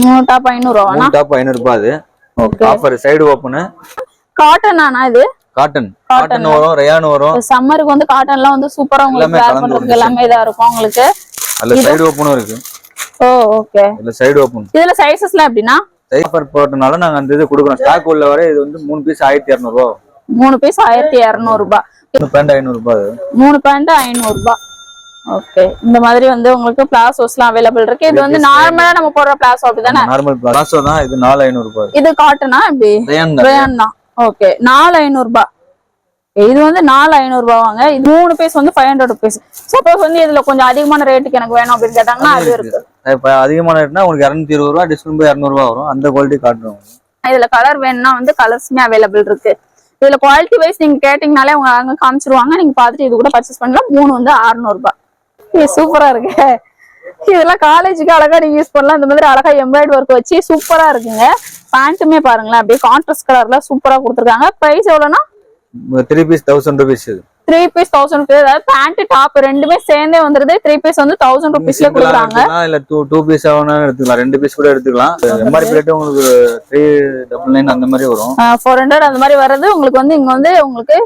3 top 500 ரூபாய். 3 top 500 ரூபாய். அது okay. Offer side open. Cotton ஆனா இது காட்டன் வரும், ரயான் வரும். சம்மருக்கு வந்து காட்டன்லாம் வந்து சூப்பரா உங்களுக்கு வேர் பண்றதுக்கு எல்லாமே இதா இருக்கும் உங்களுக்கு. அதுல சைடு ஓபனும் இருக்கு. ஓ ஓகே. இதுல சைடு ஓபன். இதுல சைஸஸ்லாம் எப்படினா ஆஃபர் போட்டனால நாங்க அந்த இது கொடுக்குறோம். ஸ்டாக் உள்ள வரை இது வந்து 3 பீஸ் 1200 ரூபாய். 3 பீஸ் 1200 ரூபாய். 3 பேண்ட் 500 ரூபாய். 3 பேண்ட் 500 ரூபாய். ஓகே. இந்த மாதிரி வந்து உங்களுக்கு பிளாசோஸ்லாம் அவேilable இருக்கு. இது வந்து நார்மலா நம்ம போடுற பிளாசோ அப்படிதானே? நார்மல் பிளாசோ தான். இது 4500 ரூபாய். இது காட்டனா எப்படி? ரயான் தான். ஓகே. 4500 ரூபாய். இது வந்து 4500 ரூபாய் வாங்க. இது 3 பீஸ் வந்து 500 rupees. சப்போஸ் வந்து இதுல கொஞ்சம் அதிகமான ரேட்டுக்கு எனக்கு வேணும் அப்படி கேட்டாங்கன்னா அது இருக்கு. இப்ப அதிகமான ரேட்னா உங்களுக்கு 220 ரூபாய் டிஸ்கவுண்ட் 200 ரூபாய் வரும். அந்த குவாலிட்டி காட்டுறோம். இதுல கலர் வேணும்னா வந்து கலர்ஸ்மே அவேilable இருக்கு. இதுல குவாலிட்டி வைஸ் நீங்க கேட்டீங்கனாலே அவங்க அங்க காமிச்சிருவாங்க. நீங்க பாத்துட்டு இது கூட பர்ச்சேஸ் பண்ணலாம். 3 வந்து 600 ரூபாய். இது சூப்பரா இருக்கு. இதெல்லாம் காலேஜுக்கு அழகா நீங்க யூஸ் பண்ணலாம். இந்த மாதிரி அழகா எம்ப்ராய்டரி ஒர்க் வச்சு சூப்பரா இருக்குங்க. பேண்ட்டுமே பாருங்களேன் அப்படியே கான்ட்ராஸ்ட் கலர்ல சூப்பரா கொடுத்துருக்காங்க. பிரைஸ் எவ்வளவுனா 3 பீஸ் 1000 rupees. 3 piece 1000 rupees. அதாவது பேண்ட் டாப் ரெண்டுமே சேர்ந்தே வந்துருது. 3 பீஸ் வந்து 1000 rupeesல கொடுக்குறாங்க. இல்ல 2 பீஸ் ஆவனா எடுத்துக்கலாம். 2 பீஸ் கூட எடுத்துக்கலாம். எம்ஆர்பி ரேட் உங்களுக்கு 399 அந்த மாதிரி வரும். 400 அந்த மாதிரி வருது. உங்களுக்கு வந்து இங்க வந்து உங்களுக்கு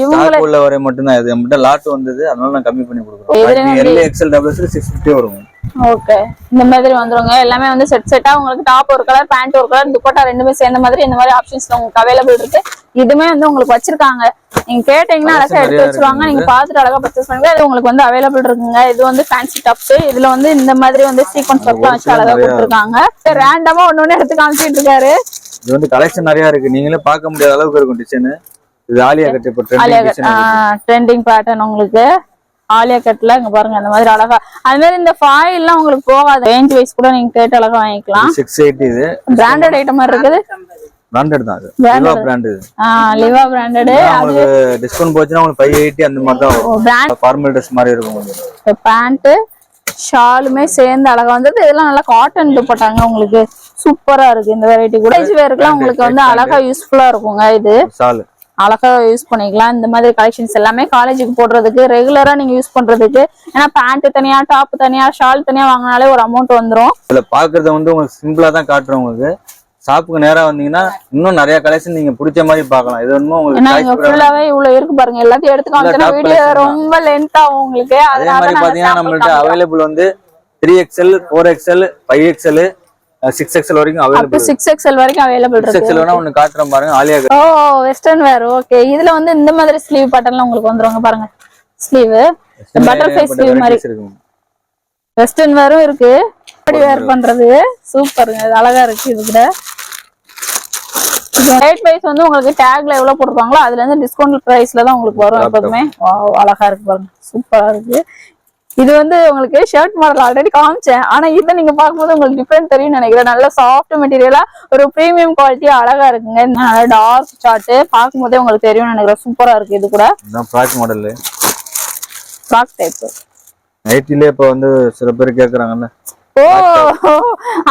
இவங்க உள்ள வரை மட்டும் தான். இது மட்டும் லாட் வந்தது. அதனால நான் கம்மி பண்ணி கொடுக்குறோம். எல் எக்ஸ்எல் டபுள் 650 வரும். ஓகே. இந்த மாதிரி வந்துருங்க. எல்லாமே வந்து செட்டா உங்களுக்கு டாப் ஒரு கலர், பேண்ட் ஒரு கலர், துப்பட்டா ரெண்டுமே சேர்ந்த மாதிரி இந்த மாதிரி ஆப்ஷன்ஸ்ல உங்களுக்கு அவேilable இருக்கு. இதுமே வந்து உங்களுக்கு வச்சிருக்காங்க. நீங்க கேட்டீங்கன்னா அழகா எடுத்து வச்சிருவாங்க. நீங்க பாத்துட்டு அழகா பர்ச்சேஸ் பண்ணுங்க. இது உங்களுக்கு வந்து அவேilable இருக்குங்க. இது வந்து ஃபேன்சி டாப்ஸ். இதுல வந்து இந்த மாதிரி வந்து சீக்வென்ஸ் ஒர்க்லாம் வச்சு அழகா கொடுத்துருக்காங்க. ரேண்டமா ஒண்ணு எடுத்து காமிச்சிட்டு இருக்காரு. இது வந்து கலெக்ஷன் நிறைய இருக்கு. நீங்களே பார்க்க முடியாத அளவுக்கு இருக்கும் டிசைன். இது ஆலியா கட் இப்ப ட்ரெண்டிங் பேட்டர்ன் உங்களுக்கு. ஆலியா கட்ல இங்க பாருங்க அந்த மாதிரி அழகா. அது மாதிரி இந்த ஃபாயில் எல்லாம் உங்களுக்கு போகாது. ரேஞ்ச் வைஸ் கூட நீங்க கேட்டு அழகா வாங்கிக்கலாம். 680 இது பிராண்டட் ஐட்டம் மாதிரி இருக்குது. பிராண்டட் தான். இது லிவா பிராண்ட். இது லிவா பிராண்டட். அது டிஸ்கவுண்ட் போச்சுனா உங்களுக்கு 580 அந்த மாதிரி தான் வரும். பிராண்ட் ஃபார்மல் Dress மாதிரி இருக்கும் உங்களுக்கு. பேண்ட் ஷாலுமே சேர்ந்து அழகா வந்தது. இதெல்லாம் நல்லா காட்டன் துப்பட்டாங்க உங்களுக்கு. சூப்பரா இருக்கு. இந்த வெரைட்டி கூட வேர்க்குலாம் உங்களுக்கு வந்து அழகா யூஸ்ஃபுல்லா இருக்குங்க. இது ஷால் அழகா யூஸ் பண்ணிக்கலாம். இந்த மாதிரி கலெக்ஷன்ஸ் எல்லாமே காலேஜுக்கு போடுறதுக்கு ரெகுலரா நீங்க யூஸ் பண்றதுக்கு. ஏன்னா பேண்ட் தனியா, டாப் தனியா, ஷால் தனியா வாங்கினாலே ஒரு அமௌண்ட் வந்துடும். இதுல பாக்குறத வந்து உங்களுக்கு சிம்பிளா தான் காட்டுறோம். உங்களுக்கு ஷாப்புக்கு நேரா வந்தீங்கன்னா இன்னும் நிறைய கலெக்ஷன் நீங்க பிடிச்ச மாதிரி பார்க்கலாம். இது வந்து உங்களுக்கு ஃபுல்லாவே இவ்வளவு இருக்கு பாருங்க. எல்லாத்தையும் எடுத்து காமிச்சா வீடியோ ரொம்ப லென்த் ஆகும் உங்களுக்கு. அதே மாதிரி பாத்தீங்கன்னா நம்மள்ட்ட அவைலபிள் வந்து 3XL 4XL 5XL 6XL வரைக்கும் அவைலபிள். 6XL வரைக்கும் அவைலபிள் இருக்கு. 6XL வேணா ஒன்னு காட்றேன் பாருங்க. ஆலியா கட். ஓ வெஸ்டர்ன் வேர். ஓகே. இதுல வந்து இந்த மாதிரி ஸ்லீவ் பேட்டர்ன்ல உங்களுக்கு வந்துருங்க பாருங்க. ஸ்லீவ் பட்டர்ஃப்ளை ஸ்லீவ் மாதிரி வெஸ்டர்ன் வேரும் இருக்கு. அப்படி வேர் பண்றது சூப்பருங்க. இது அழகா இருக்கு. இது கூட ரேட் வைஸ் வந்து உங்களுக்கு டேக்ல எவ்வளவு போட்டுருப்பாங்களோ அதுல இருந்து டிஸ்கவுண்ட் பிரைஸ்ல தான் உங்களுக்கு வரும் எப்பவுமே. அழகா இருக்கு பாருங்க. சூப்பரா இருக்கு. இது வந்து உங்களுக்கு ஷர்ட் மாடல் ஆல்ரெடி காமிச்சேன். ஆனா இதை நீங்க பாக்கும்போது உங்களுக்கு டிஃபரெண்ட் தெரியும் நினைக்கிறேன். நல்ல சாஃப்ட் மெட்டீரியலா ஒரு பிரீமியம் குவாலிட்டியா அழகா இருக்குங்க. டார்க் சார்ட் பாக்கும்போதே உங்களுக்கு தெரியும் நினைக்கிறேன். சூப்பரா இருக்கு. இது கூட ஃப்ராக் மாடல். ஃப்ராக் டைப் நைட்டிலே இப்ப வந்து சில பேர் கேக்குறாங்கல்ல. ஓ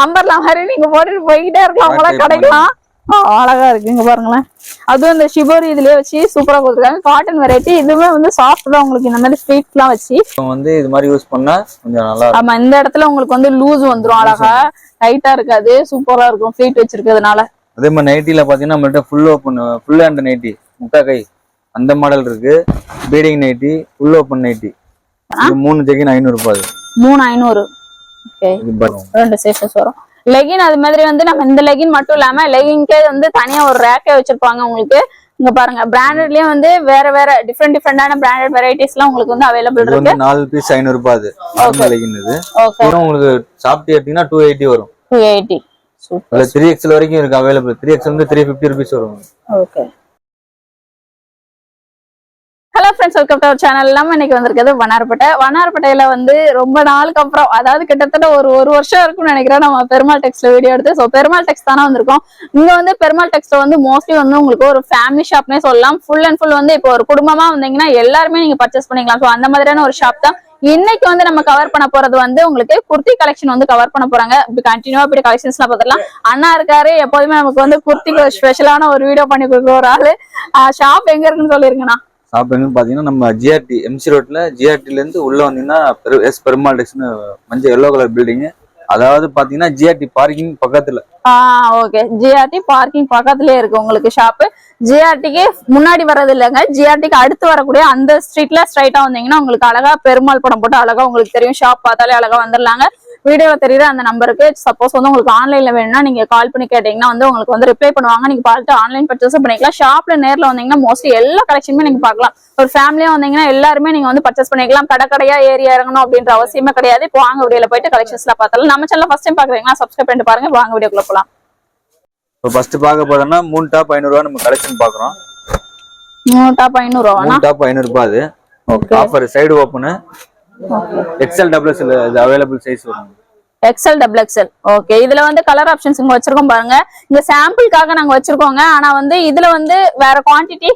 அம்பர்லா மாதிரி நீங்க போட்டுட்டு போய்கிட்டே இருக்கலாம். அவங்களா கிடைக்கலாம். அழகா இருக்கு. இங்க பாருங்களேன். அதுவும் இந்த ஷிபோரி இதுலயே வச்சு சூப்பரா கொடுத்துருக்காங்க. Cotton variety. இதுவுமே வந்து சாஃப்ட் தான் உங்களுக்கு. இந்த மாதிரி ஸ்ட்ரீட் எல்லாம் வச்சு வந்து இது மாதிரி யூஸ் பண்ணா கொஞ்சம் நல்லா இருக்கும். ஆமா இந்த இடத்துல உங்களுக்கு வந்து லூஸ் வந்துரும். அழகா டைட்டா இருக்காது. சூப்பரா இருக்கும் ஃப்ளீட் வச்சிருக்கிறதுனால. அதே மாதிரி நைட்டில பாத்தீங்கன்னா நம்மள்ட்ட full open full hand nighty முக்கா கை அந்த மாடல் இருக்கு. Feeding nighty full open nighty. இது 3 ஜெகின் 500 ரூபாய். 3500. ஓகே. ரெண்டு சைஸஸ் வரும். லெகின் அது மாதிரி வந்து நம்ம இந்த லெகின் மட்டும் இல்லாம லெகின்கே வந்து தனியா ஒரு ரேக்கே வச்சிருப்பாங்க உங்களுக்கு. இங்க பாருங்க பிராண்டட்லயே வந்து வேற வேற டிஃபரெண்டான பிராண்டட் வெரைட்டிஸ் எல்லாம் உங்களுக்கு வந்து அவைலபிள் இருக்கு. 4 பீஸ் 500 ரூபாய். அது அந்த லெகின் இது. ஓகே. உங்களுக்கு சாப்பிட்டு எடுத்தீங்கன்னா 280 வரும். 280. சூப்பர். 3XL வரைக்கும் இருக்கு அவைலபிள். 3XL வந்து 350 ரூபாய் வரும். Okay. Hello friends, welcome to our channel. நம்ம இன்னைக்கு வந்திருக்கிறது வண்ணாரப்பேட்டையில வந்து ரொம்ப நாளுக்கு அப்புறம், அதாவது கிட்டத்தட்ட ஒரு வருஷம் இருக்கும்னு நினைக்கிறேன், நம்ம பெருமாள் டெக்ஸ்ல வீடியோ எடுத்து. ஸோ பெருமாள் டெக்ஸ் தானே வந்திருக்கோம். இங்க வந்து பெருமாள் டெக்ஸ்ல வந்து மோஸ்ட்லி வந்து உங்களுக்கு ஒரு ஃபேமிலி ஷாப்னே சொல்லலாம். ஃபுல் அண்ட் ஃபுல் வந்து இப்போ ஒரு குடும்பமா வந்தீங்கன்னா எல்லாருமே நீங்க பர்ச்சேஸ் பண்ணிக்கலாம். ஸோ அந்த மாதிரியான ஒரு ஷாப் தான் இன்னைக்கு வந்து நம்ம கவர் பண்ண போறது. வந்து உங்களுக்கு குர்த்தி கலெக்ஷன் வந்து கவர் பண்ண போறாங்க. இப்படி கண்டினியூவா இப்படி கலெக்ஷன்ஸ் எல்லாம் பார்த்துக்கலாம். அண்ணா இருக்காரு, எப்போதுமே நமக்கு வந்து குர்த்திக்கு ஸ்பெஷலான ஒரு வீடியோ பண்ணி கொடுக்குற ஒரு ஆளு. ஷாப் எங்க இருக்குன்னு சொல்லிருங்கண்ணா. ஷாப் எங்கன்னு பாத்தீங்கன்னா நம்ம ஜிஆர்டி எம்சி ரோட்ல, ஜிஆர்டில இருந்து உள்ள வந்தீங்கன்னா பெருமாள் டெக்ஸ்னு மஞ்சள் எல்லோ கலர் பில்டிங் அதாவது பாத்தீங்கன்னா ஜிஆர்டி பார்க்கிங் பக்கத்துல. ஓகே, ஜிஆர்டி பார்க்கிங் பக்கத்துலயே இருக்கு உங்களுக்கு ஷாப்பு. ஜிஆர்டிக்கு முன்னாடி வர்றது இல்லைங்க, ஜிஆர்டிக்கு அடுத்து வரக்கூடிய அந்த ஸ்ட்ரீட்ல ஸ்ட்ரைட்டா வந்தீங்கன்னா உங்களுக்கு அழகா பெருமாள் படம் போட்டு அழகா உங்களுக்கு தெரியும். ஷாப் பார்த்தாலே அழகா வந்துடலாங்க. வீடியோல தெரியுற அந்த நம்பருக்கு சப்போஸ் வந்து உங்களுக்கு ஆன்லைன்ல வேணும்னா நீங்க கால் பண்ணி கேட்டீங்கன்னா வந்து உங்களுக்கு வந்து ரிப்ளை பண்ணுவாங்க. நீங்க பார்த்து ஆன்லைன் பர்ச்சேஸ் பண்ணிக்கலாம். ஷாப்ல நேர்ல வந்தீங்கன்னா மோஸ்ட்லி எல்லா கலெக்ஷனுமே நீங்க பார்க்கலாம். ஒரு ஃபேமிலியா வந்தீங்கன்னா எல்லாருமே நீங்க வந்து பர்ச்சேஸ் பண்ணிக்கலாம். கடையா ஏறி இறங்கணும் அப்படின்ற அவசியமே கிடையாது. இப்போ வாங்க வீடியோல போயிட்டு கலெக்ஷன்ஸ்ல பார்த்தாலும். நம்ம சேனல் ஃபர்ஸ்ட் டைம் பாக்குறீங்கன்னா சப்ஸ்கிரைப் பண்ணிட்டு பாருங்க. வாங்க வீடியோக்குள்ள போலாம். இப்போ ஃபர்ஸ்ட் பார்க்க போறோம்னா 3 டாப் 500 ரூபாய் நம்ம கலெக்ஷன் பாக்குறோம். 3 டாப் 500 ரூபாய். 3 டாப் 500 ரூபாய். அது okay. Offer side open. XL XXL இது அவைலபிள் சைஸ் வரும். XL XXL. ஓகே, இதுல வந்து கலர் ஆப்ஷன்ஸ் இங்க வச்சிருக்கோம் பாருங்க. இந்த சாம்பிளுக்காக நாங்க வச்சிருக்கோங்க. ஆனா வந்து இதுல வந்து வேற குவாண்டிட்டி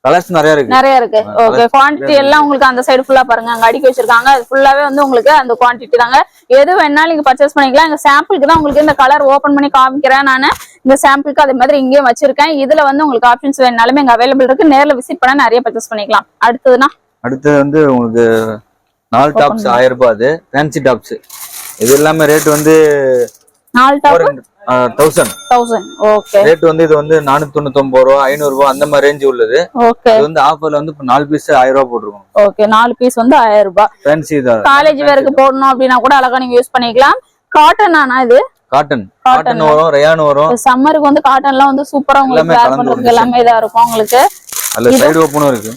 கலர்ஸ் நிறைய இருக்கு. ஓகே, குவாண்டிட்டி எல்லாம் உங்களுக்கு அந்த சைடு ஃபுல்லா பாருங்க அங்க அடுக்கி வச்சிருக்காங்க. அது ஃபுல்லாவே வந்து உங்களுக்கு அந்த குவாண்டிட்டி தாங்க. எது வேணாலும் நீங்க பர்ச்சேஸ் பண்ணிக்கலாம். இந்த சாம்பிளுக்கு தான் உங்களுக்கு இந்த கலர் ஓபன் பண்ணி காமிக்கிறேன் நானு. இந்த சாம்பிளுக்கு அதே மாதிரி இங்கேயும் வச்சிருக்கேன். இதுல வந்து உங்களுக்கு ஆப்ஷன்ஸ் வேணாலுமே இங்க அவைலபிள் இருக்கு. நேர்ல விசிட் பண்ண நிறைய பர்ச்சேஸ் பண்ணிக்கலாம். அடுத்தது வந்து உங்களுக்கு 4 டாப்ஸ் 1000 ரூபாய். அது ஃபேன்சி டாப்ஸ். இது எல்லாமே ரேட் வந்து 4 டாப் 1000. ஓகே, ரேட் வந்து இது வந்து 499 ரூபாய் 500 ரூபாய் அந்த மாதிரி ரேஞ்ச் உள்ளது. ஓகே, இது வந்து ஆஃபர்ல வந்து 4 பீஸ் 1000 ரூபாய் போட்டுருக்கோம். ஓகே, 4 பீஸ் வந்து 1000 ரூபாய். ஃபேன்சி தான். காலேஜ் வேருக்கு போடணும் அப்படினா கூட அழகா நீங்க யூஸ் பண்ணிக்கலாம். காட்டன் ஆனா இது காட்டன் வரும், ரயான் வரும். சம்மருக்கு வந்து காட்டன்லாம் வந்து சூப்பரா உங்களுக்கு வேர் பண்றதுக்கு எல்லாமே இதா இருக்கும் உங்களுக்கு. அதுல சைடு ஓபனும் இருக்கு.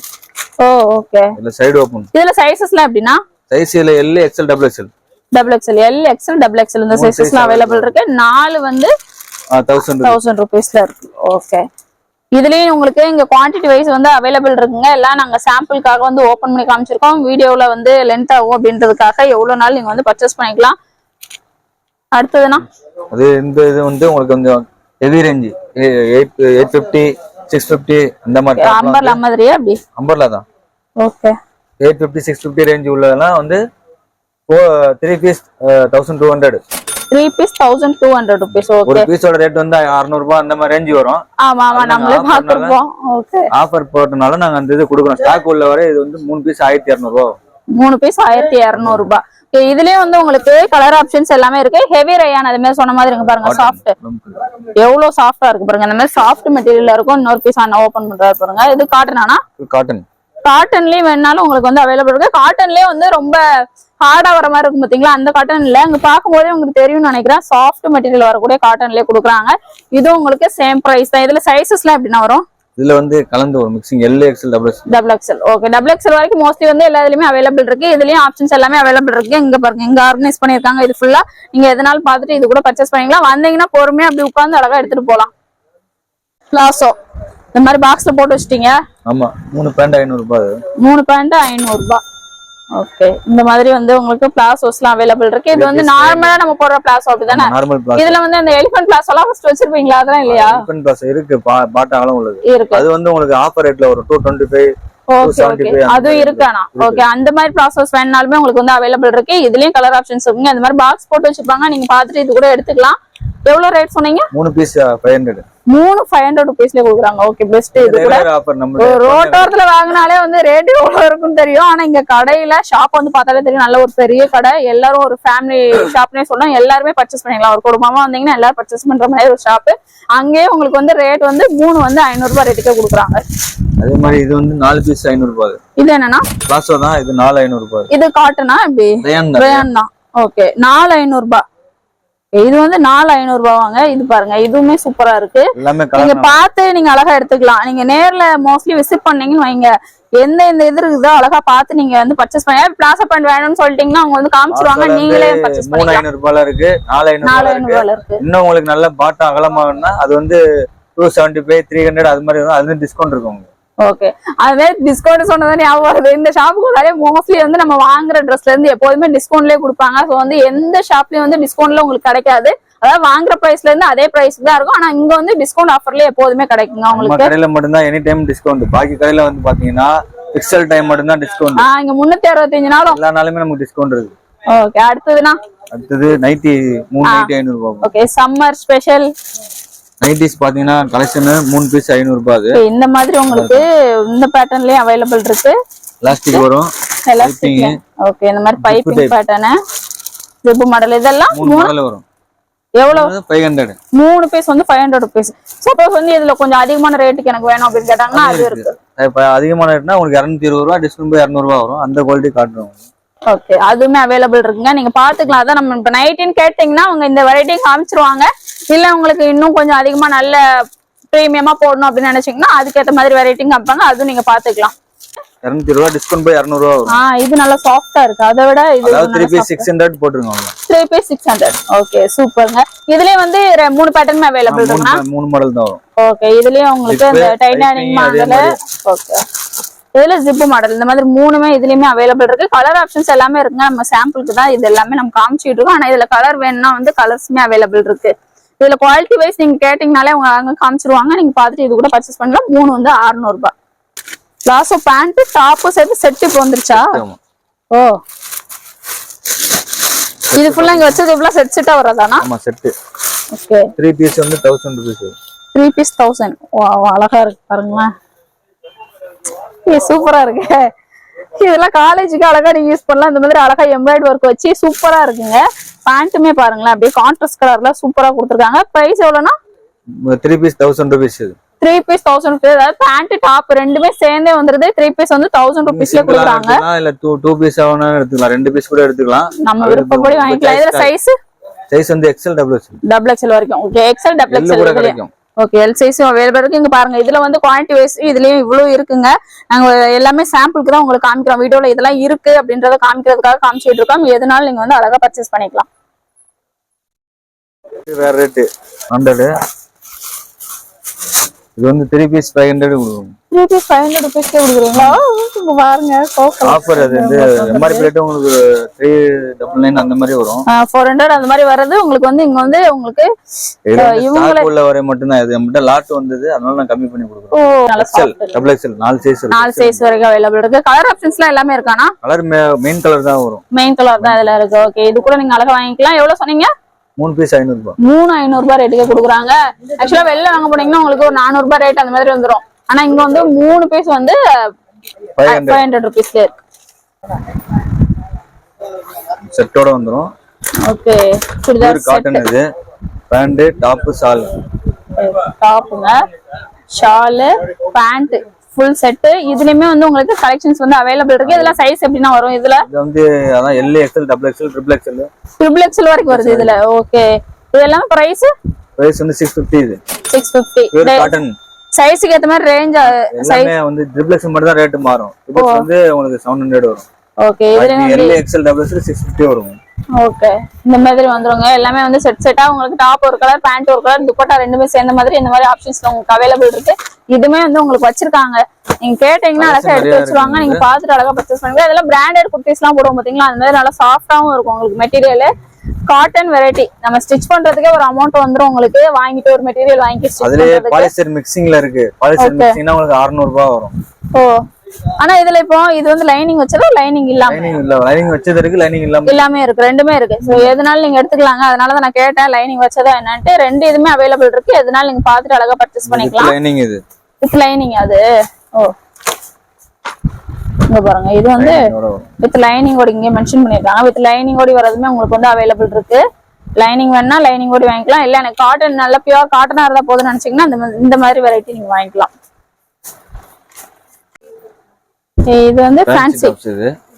ஓகே, இதுல சைடு ஓபன். இதுல சைஸஸ்லாம் எப்படினா சைஸ்ல L XL XXL. L XL XXL இந்த சைஸஸ்லாம் அவைலபிள் இருக்கு. 4 வந்து 1000 ரூபீஸ்ல இருக்கு. ஓகே, இதுலயும் உங்களுக்கு இங்க குவாண்டிட்டி வைஸ் வந்து அவைலபிள் இருக்குங்க. எல்லாம் நாங்க சாம்பிளுக்காக வந்து ஓபன் பண்ணி காமிச்சிருக்கோம். வீடியோல வந்து லென்த் ஆகும் அப்படின்றதுக்காக எவ்வளவு நாள் நீங்க வந்து பர்ச்சேஸ் பண்ணிக்கலாம். அடுத்ததுனா அது இந்த இது வந்து உங்களுக்கு கொஞ்சம் ஹெவி ரேஞ்ச் 850 650 அந்த மாதிரி அம்பர்லா மாதிரியா அப்படி அம்பர்லா தான். ஓகே, 850 650 ரேஞ்ச் உள்ளதெல்லாம் வந்து 3 பீஸ் 1200. 3 piece 1200 rupees. ஓகே, ஒரு பீஸோட ரேட் வந்து 600 ரூபாய் அந்த மாதிரி ரேஞ்ச் வரும். ஆமா ஆமா, நம்மளே பாத்துறோம். ஓகே, ஆஃபர் போட்டனால நாங்க அந்த இது கொடுக்குறோம். ஸ்டாக் உள்ள வரை இது வந்து 3 பீஸ் 1200 ரூபாய். 3 பீஸ் 1200 ரூபாய். இதுலயும் வந்து உங்களுக்கு கலர் ஆப்ஷன்ஸ் எல்லாமே இருக்கு. ஹெவி ரயான் அது மாதிரி சொன்ன மாதிரி இருக்கு பாருங்க. சாஃப்ட் எவ்வளவு சாஃப்டா இருக்கு பாருங்க. அந்த மாதிரி சாஃப்ட் மெட்டீரியல்ல இருக்கும். இன்னொரு பீஸ் ஓபன் பண்றாரு பாருங்க. இது காட்டனானா? காட்டன்லயே வேணாலும் உங்களுக்கு வந்து அவைலபிள் இருக்கு. காட்டன்லயே வந்து ரொம்ப ஹார்டா வர மாதிரி இருக்கும் பாத்தீங்களா, அந்த காட்டன் இல்ல. அங்க பாக்கும்போதே உங்களுக்கு தெரியும்னு நினைக்கிறேன். சாஃப்ட் மெட்டீரியல் வரக்கூடிய காட்டன்லயே கொடுக்குறாங்க. இது உங்களுக்கு சேம் பிரைஸ் தான். இதுல சைசஸ் எல்லாம் எப்படின்னா வரும்? இதுல வந்து கலந்து ஒரு mixing L XL XXL. Okay, XXL வரைக்கும் மோஸ்ட்லி வந்து எல்லா இதுலயுமே அவைலபிள் இருக்கு. இதுலயும் ஆப்ஷன்ஸ் எல்லாமே அவைலபிள் இருக்கு. இங்க பாருங்க, இங்க ஆர்கனைஸ் பண்ணிருக்காங்க. இது ஃபுல்லா நீங்க எதனாலும் பார்த்துட்டு இது கூட பர்ச்சேஸ் பண்ணிக்கலாம். வந்தீங்கன்னா பொறுமையா அப்படி உட்கார்ந்து அழகா எடுத்துட்டு போலாம். பிளாசோ இந்த மாதிரி பாக்ஸ்ல போட்டு வச்சிட்டீங்க. ஆமா, 3 பேண்ட் 500 ரூபாய். 3 பேண்ட் 500 ரூபாய். ஓகே, இந்த மாதிரி வந்து உங்களுக்கு பிளாசோஸ்லாம் அவைலபிள் இருக்கு. இது வந்து நார்மலா நம்ம போடுற பிளாசோ அப்படிதானே? இதுல வந்து அந்த எலிஃபண்ட் பிளாசோ எல்லாம் ஃபர்ஸ்ட் வச்சிருப்பீங்களா? அதெல்லாம் இல்லையா? எலிஃபண்ட் பிளாசோ இருக்கு, பாட்டாங்களும் உள்ளது இருக்கு. அது வந்து உங்களுக்கு ஆஃபர் ரேட்ல ஒரு 225. ஓகே, அது இருக்கானா? ஓகே, அந்த மாதிரி ப்ராசஸ் வேணாலுமே உங்களுக்கு வந்து அவைலபிள் இருக்கு. இதுலயும் கலர் ஆப்ஷன்ஸ் இருக்குங்க. இந்த மாதிரி பாக்ஸ் போட்டு வச்சிருப்பாங்க. நீங்க பாத்துட்டு இது கூட எடுத்துக்கலாம். எவ்வளவு ரேட் சொன்னீங்க? 3 பீஸ் 500. 500 ரூபீஸ்ல கொடுக்குறாங்க. Okay, best. இது கூட ரோட்டோரத்துல வாங்கினாலே வந்து ரேட் எவ்வளவு இருக்குன்னு தெரியும். ஆனா இங்க கடையில ஷாப் வந்து பார்த்தாலே தெரியும். நல்ல ஒரு பெரிய கடை. எல்லாரும் ஒரு ஃபேமிலி ஷாப்னே சொல்லலாம். எல்லாருமே பர்ச்சேஸ் பண்ணிக்கலாம். ஒரு குடும்பமா வந்தீங்கன்னா எல்லாரும் பர்ச்சேஸ் பண்ற மாதிரி ஒரு ஷாப். அங்கேயே உங்களுக்கு வந்து ரேட் வந்து 3 வந்து 500 ரூபாய் ரேட்டுக்கே கொடுக்குறாங்க. அதே மாதிரி இது வந்து 4 பீஸ் 500 ரூபாய். இது என்னன்னா பிளாசோ தான். இது 4 500 ரூபாய். இது காட்டனா இப்படி ரயான் தான். ஓகே, 4 500 ரூபாய். இது வந்து 4 500 ரூபாய் வாங்க. இது பாருங்க, இதுவுமே சூப்பரா இருக்கு. நீங்க பார்த்து நீங்க அழகா எடுத்துக்கலாம். நீங்க நேர்ல மோஸ்ட்லி விசிட் பண்ணீங்கன்னு வைங்க, எந்த இது இருக்குதோ அழகா பார்த்து நீங்க வந்து பர்ச்சேஸ் பண்ணி பிளாசா பாயிண்ட் வேணும்னு சொல்லிட்டீங்கன்னா அவங்க வந்து காமிச்சிருவாங்க. நீங்களே பர்ச்சேஸ் பண்ணிக்கலாம். 3 500 ரூபாய் இருக்கு, 4 500 இருக்கு. இன்னும் உங்களுக்கு நல்ல பாட்டா அகலமா வேணும்னா அது வந்து 275 300 அது மாதிரி வரும். அது டிஸ்கவுண்ட் இருக்கு உங்களுக்கு. ஓகே, அதே டிஸ்கவுண்ட் சொன்னதான் ஞாபகம் வருது. இந்த ஷாப்புக்கு வந்தாலே மோஸ்ட்லி வந்து நம்ம வாங்குற ட்ரெஸ்ல இருந்து எப்போதுமே டிஸ்கவுண்ட்லயே கொடுப்பாங்க. ஸோ வந்து எந்த ஷாப்லயும் வந்து டிஸ்கவுண்ட்ல உங்களுக்கு கிடைக்காது. அதாவது வாங்குற பிரைஸ்ல இருந்து அதே பிரைஸ் தான் இருக்கும். ஆனா இங்க வந்து டிஸ்கவுண்ட் ஆஃபர்லயே எப்போதுமே கிடைக்குங்க உங்களுக்கு. கடையில மட்டும் தான் எனி டைம் டிஸ்கவுண்ட். பாக்கி கடையில வந்து பாத்தீங்கன்னா பிக்சல் டைம் மட்டும் தான் டிஸ்கவுண்ட். இங்க 365 நாளும் எல்லா நாளுமே நமக்கு டிஸ்கவுண்ட் இருக்கு. ஓகே, அடுத்தது நைட்டி 3 நைட்டி 500 ரூபாய். ஓகே, சம்மர் ஸ்பெஷல் நைட்டிஸ் பாத்தீங்கன்னா கலெக்ஷன் 3 பீஸ் 500 ரூபாய். இந்த மாதிரி உங்களுக்கு இந்த பேட்டர்ன்லயே அவைலபிள் இருக்கு. எலாஸ்டிக் வரும். எலாஸ்டிக். ஓகே, இந்த மாதிரி பைப்பிங் பேட்டர்ன். ஜிப் மாடல் இதெல்லாம் 3 மாடல் வரும். எவ்வளவு? 500. 3 பீஸ் வந்து 500 rupees. சப்போஸ் வந்து இதுல கொஞ்சம் அதிகமான ரேட்டுக்கு எனக்கு வேணும் அப்படின்னு கேட்டாங்கன்னா அது இருக்கு. இப்ப அதிகமான ரேட்னா உங்களுக்கு 220 ரூபாய் டிஸ்கவுண்ட் போய் 200 ரூபாய் வரும். அந்த குவாலிட்டி காட்டுறோம். ஓகே, அதுவுமே அவைலபிள் இருக்குங்க. நீங்க பாத்துக்கலாம். அதான் நம்ம இப்ப நைட்டின்னு கேட்டீங்கன்னா அவங்க இந்த வெரைட்டியும் காமிச்சிருவாங்க. இல்ல உங்களுக்கு இன்னும் கொஞ்சம் அதிகமா நல்ல பிரீமியமா போடணும் அப்படின்னு நினைச்சீங்கன்னா அதுக்கேற்ற மாதிரி வெரைட்டியும் காமிப்பாங்க. அதுவும் நீங்க பாத்துக்கலாம். 220 ரூபாய் டிஸ்கவுண்ட் போய் 200 ரூபாய் வரும். இது நல்லா சாஃப்டா இருக்கு. அதை விட இது 3 பீஸ் 600 போட்டுருங்க. 3 பீஸ் 600. ஓகே, சூப்பருங்க. இதுலயே வந்து 3 பேட்டர்ன் அவைலபிள் இருக்குனா? 3 மாடல் தான் வரும். ஓகே, இதுலயே உங்களுக்கு இந்த டைட்டானிக் மாடல். ஓகே, இதுல ஜிப் மாடல் இந்த மாதிரி 3மே இதுலயுமே அவைலபிள் இருக்கு. கலர் ஆப்ஷன்ஸ் எல்லாமே இருக்குங்க. நம்ம சாம்பிளுக்கு தான் இது எல்லாமே நம்ம காமிச்சிட்டு இருக்கோம். ஆனா இதுல கலர் வேணும்னா வந்து கலர்ஸ்மே அவைலபிள் இருக்கு. இதுல குவாலிட்டி வைஸ் நீங்க கேட்டீங்கனாலே அவங்க அங்க காமிச்சிருவாங்க. நீங்க பாத்துட்டு இது கூட பர்ச்சேஸ் பண்ணலாம். 3 வந்து 600 ரூபாய். லாஸ்ட் பேண்ட் டாப் சேர்த்து செட் இப்போ வந்துருச்சா? ஓ, இது ஃபுல்லா இங்க வச்சது ஃபுல்லா செட்டா வரதானா? ஆமா, செட். ஓகே, 3 பீஸ் வந்து 1000 rupees. 3 பீஸ் 1000. வாவ், அழகா இருக்கு பாருங்களேன். இது சூப்பரா இருக்கு. இதெல்லாம் காலேஜுக்கு அழகா நீங்க யூஸ் பண்ணலாம். இந்த மாதிரி அழகா எம்ப்ராய்டரி ஒர்க் வச்சு சூப்பரா இருக்குங்க. பேண்ட்டுமே பாருங்களேன், அப்படியே கான்ட்ராஸ்ட் கலர்ல சூப்பரா கொடுத்துருக்காங்க. பிரைஸ் எவ்வளவுனா? 3 பீஸ் 1000 rupees. 3 piece 1000 rupees. அதாவது பேண்ட் டாப் ரெண்டுமே சேர்ந்தே வந்துருது. 3 பீஸ் வந்து 1000 rupeesல கொடுக்குறாங்க. இல்ல 2 பீஸ் ஆவனா எடுத்துக்கலாம். 2 பீஸ் கூட எடுத்துக்கலாம். நம்ம விருப்பப்படி வாங்கிக்கலாம். இதுல சைஸ் வந்து XL டபுள் XL வரைக்கும். ஓகே, XL டபுள் XL கூட கிடைக்கும். ஓகே, எல் சைஸும் அவைலபிள் இருக்கு. இங்க பாருங்க, இதுல வந்து குவாலிட்டி வைஸ் இதுலயும் இவ்வளவு இருக்குங்க. நாங்க எல்லாமே சாம்பிளுக்கு தான் உங்களுக்கு காமிக்கிறோம். வீடியோல இதெல்லாம் இருக்கு அப்படின்றத காமிக்கிறதுக்காக காமிச்சிட்டு இருக்கோம். எதுனாலும் நீங்க வந்து அழகா பர்ச்சேஸ் பண்ணிக்கலாம். வேற ரேட் 100. இது வந்து 3 பீஸ் 500 கொடுக்கும். 3 பீஸ் 500 rupees கொடுக்குறீங்களா? இங்க பாருங்க, ஆஃபர். அது வந்து எம்ஆர்பி ரேட் உங்களுக்கு 399 அந்த மாதிரி வரும். 400 அந்த மாதிரி வர்றது உங்களுக்கு வந்து இங்க வந்து உங்களுக்கு இவங்கள உள்ள வரை மட்டும் தான். இது நம்மட்ட லாட் வந்தது, அதனால நான் கம்மி பண்ணி கொடுக்குறேன். ஓ, நல்ல XL டபுள் XL 4 சைஸ் இருக்கு. 4 சைஸ் வரைக்கும் அவைலபிள் இருக்கு. கலர் ஆப்ஷன்ஸ்லாம் எல்லாமே இருக்கானா? கலர் மெயின் கலர் தான் வரும். மெயின் கலர் தான் இதுல இருக்கு. ஓகே, இது கூட நீங்க அழகா வாங்கிக்கலாம். எவ்வளவு சொன்னீங்க? 3 பீஸ் 500 ரூபாய். 500 ரூபாய் ரேட்டுக்கு கொடுக்குறாங்க. ஆக்சுவலா வெளில வாங்க போனீங்கன்னா உங்களுக்கு ஒரு 400 ரூபாய் ரேட் அந்த மாதிரி வந்துரும். ஆனா இங்க வந்து 3 பீஸ் வந்து 500 rupeesல இருக்கு. செட்டோட வந்துரும். Okay, churidar cotton. இது பேண்ட் டாப் ஷால். டாப்புங்க, ஷால், பேண்ட் ஃபுல் செட். இதுலயுமே வந்து உங்களுக்கு கலெக்ஷன்ஸ் வந்து அவைலபிள் இருக்கு. இதெல்லாம் சைஸ் எப்படின்னா வரும்? இதுல இது வந்து அதான் L XL double XL triple XL வரைக்கும் வருது இதுல. ஓகே, இதெல்லாம் பிரைஸ் வந்து 650. இது 650. காட்டன். சைஸ்க்கு ஏத்த மாதிரி ரேஞ்ச் எல்லாமே வந்து ட்ரிபிள் XL மட்டும் தான் ரேட் மாறும். இது வந்து உங்களுக்கு 700 வரும். ஓகே, இதுல L XL டபுள் XL 650 வரும். ஓகே, இந்த மாதிரி வந்துருங்க. எல்லாமே வந்து செட்டா உங்களுக்கு டாப் ஒரு கலர், பேண்ட் ஒரு கலர், துப்பட்டா ரெண்டுமே சேர்ந்த மாதிரி இந்த மாதிரி ஆப்ஷன்ஸ் உங்களுக்கு அவைலபிள் இருக்கு. இதுமே வந்து உங்களுக்கு வச்சிருக்காங்க. நீங்க கேட்டீங்கன்னா அழகா எடுத்து வச்சிருவாங்க. நீங்க பாத்துட்டு அழகா பர்ச்சேஸ் பண்ணுங்க. இதெல்லாம் பிராண்டட் குர்த்திஸ் எல்லாம் போடுவோம் பாத்தீங்களா? அந்த மாதிரி நல்லா சாஃப்டாவும் இருக்கும். உங்களுக்கு மெட்டீரியல் காட்டன் வெரைட்டி. நம்ம ஸ்டிச் பண்றதுக்கே ஒரு அமௌண்ட் வந்துரும். உங்களுக்கு வாங்கிட்டு ஒரு மெட்டீரியல் வாங்கி ஸ்டிச் பண்றதுக்கு பாலிஸ்டர் மிக்சிங்ல இருக்கு. பாலிஸ்டர் மிக்சிங்னா உங்களுக்கு 600 ரூபாய் வரும். ஓ, ஆனா இதுல இப்போ இது வந்து லைனிங் வச்சதா லைனிங் இல்லாம? லைனிங் வச்சது இருக்கு, லைனிங் இல்லாம இருக்கு. ரெண்டுமே இருக்கு. சோ எதனால நீங்க எடுத்துக்கலாங்க. அதனால தான் நான் கேட்டேன் லைனிங் வச்சதா என்னன்ட்டு. ரெண்டு இதுமே அவைலபிள் இருக்கு. எதனால நீங்க பாத்துட்டு அழகா பர்ச்சேஸ் பண்ணிக்கலாம். லைனிங் இது வித் லைனிங். அது ஓ, இங்க பாருங்க, இது வந்து வித் லைனிங் ஓட இங்க மென்ஷன் பண்ணிருக்காங்க. வித் லைனிங் ஓடி வரதுமே உங்களுக்கு வந்து அவைலபிள் இருக்கு. லைனிங் வேணா லைனிங் ஓடி வாங்கிக்கலாம். இல்ல எனக்கு காட்டன் நல்ல பியூர் காட்டனா இருந்தா போதும்னு நினைச்சீங்கன்னா இந்த மாதிரி வெரைட்டி நீங்க வாங்கிக்கலாம். இது வந்து ஃபேன்சி.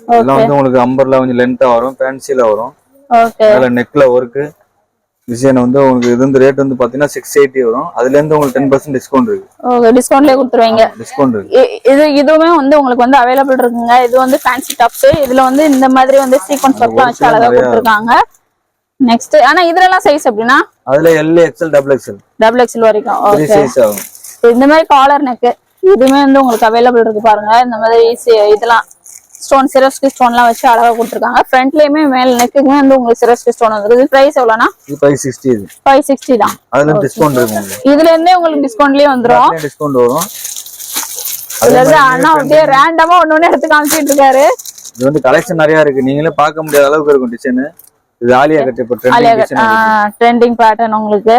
இதெல்லாம் வந்து உங்களுக்கு அம்பர்ல கொஞ்சம் லென்த்தா வரும், ஃபேன்சில வரும். ஓகே, அதுல நெக்ல வர்க் டிசைன் வந்து உங்களுக்கு இது வந்து ரேட் வந்து பாத்தீங்கன்னா 680 வரும். அதுல இருந்து உங்களுக்கு 10% டிஸ்கவுண்ட் இருக்கு. ஓகே, டிஸ்கவுண்ட்லயே கொடுத்துருவீங்க. டிஸ்கவுண்ட் இருக்கு. இதுவுமே வந்து உங்களுக்கு வந்து அவைலபிள் இருக்குங்க. இது வந்து ஃபேன்சி டாப்ஸ். இதுல வந்து இந்த மாதிரி வந்து சீக்வென்ஸ் ஒர்க் வச்சு அழகா கொடுத்திருக்காங்க. நெக்ஸ்ட் ஆனா இதுல எல்லாம் சைஸ் எப்படின்னா? அதுல L XL டபுள் XL வரைக்கும். ஓகே, சைஸ் ஆகும். இந்த மாதிரி காலர் நெக் இதுமே வந்து உங்களுக்கு அவைலபிள் இருக்கு. பாருங்க, இந்த மாதிரி இதெல்லாம் ஸ்டோன் சிரோஸ்கி ஸ்டோன்லாம் வச்சு அழகா கொடுத்துருக்காங்க. ஃப்ரண்ட்லயுமே மேல் நெக்குமே வந்து உங்களுக்கு சிரோஸ்கி ஸ்டோன் வந்துருக்கு. இது பிரைஸ் எவ்வளவுனா? 560. இது 560 தான். அதுல டிஸ்கவுண்ட் இருக்கு. இதுல இருந்தே உங்களுக்கு டிஸ்கவுண்ட்லயே வந்துரும். டிஸ்கவுண்ட் வரும். அதுல இருந்து அண்ணா அப்படியே ரேண்டமா ஒண்ணு எடுத்து காமிச்சிட்டு இருக்காரு. இது வந்து கலெக்ஷன் நிறைய இருக்கு. நீங்களே பார்க்க முடியாத அளவுக்கு இருக்கும் டிசைன். இது ஆலியா கட். இப்ப ட்ரெண்டிங் பேட்டர்ன் உங்களுக்கு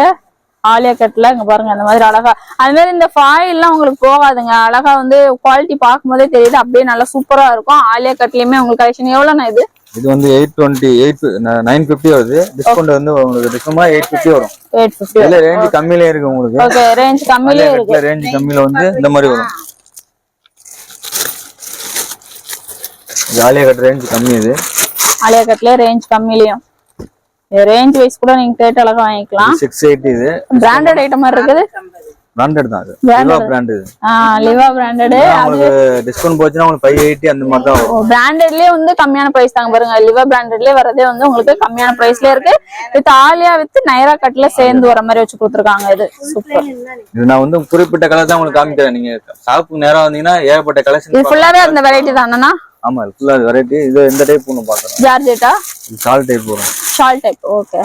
ஆலியா கட்ல இங்க பாருங்க. அந்த மாதிரி அழகா அது மாதிரி இந்த ஃபாயில் எல்லாம் உங்களுக்கு போகாதுங்க. அழகா வந்து குவாலிட்டி பார்க்கும் போதே தெரியுது. அப்படியே நல்லா சூப்பரா இருக்கும். ஆலியா கட்லயுமே உங்களுக்கு கலெக்ஷன் எவ்வளவுனா? இது இது வந்து 950 வருது. டிஸ்கவுண்ட் வந்து உங்களுக்கு டிஸ்கவுண்ட் 850 வரும். 850. இதுல ரேஞ்ச் கம்மியிலே இருக்கு உங்களுக்கு. ஓகே, ரேஞ்ச் கம்மியிலே இருக்கு. ரேஞ்ச் கம்மியில வந்து இந்த மாதிரி வரும். ஆலியா கட் ரேஞ்ச் கம்மி. இது ஆலியா கட்ல ரேஞ்ச் கம்மியிலயும் ரேஞ்ச் வைஸ் கூட நீங்க கேட்ட அளவுக்கு வாங்கிக்கலாம். 680. இது பிராண்டட் ஐட்டம் மாதிரி இருக்குது. பிராண்டட் தான். இது லிவா பிராண்ட். இது லிவா பிராண்டட். உங்களுக்கு டிஸ்கவுண்ட் போச்சுனா உங்களுக்கு 580 அந்த மாதிரி தான் வரும். பிராண்டட்லயே வந்து கம்மியான பிரைஸ் தாங்க பாருங்க. லிவா பிராண்டட்லயே வரதே வந்து உங்களுக்கு கம்மியான பிரைஸ்ல இருக்கு. வித் ஆலியா வித் நைரா கட்ல சேர்ந்து வர மாதிரி வச்சு கொடுத்துருக்காங்க. இது சூப்பர். இது நான் வந்து குறிப்பிட்ட கலர் தான் உங்களுக்கு காமிக்கிறேன். நீங்க ஷாப்புக்கு நேரா வந்தீங்கன்னா ஏகப்பட்ட கலெக்ஷன். இது ஃபுல்லாவே அந்த வெரைட்டி தானண்ணா? ஆமா, ஃபுல்லா வெரைட்டி. இது இந்த டைப் ஒன்னு பார்க்கறோம். ஜார்ஜெட்டா? ஷால் டைப் வரும். Shawl type. ஓகே.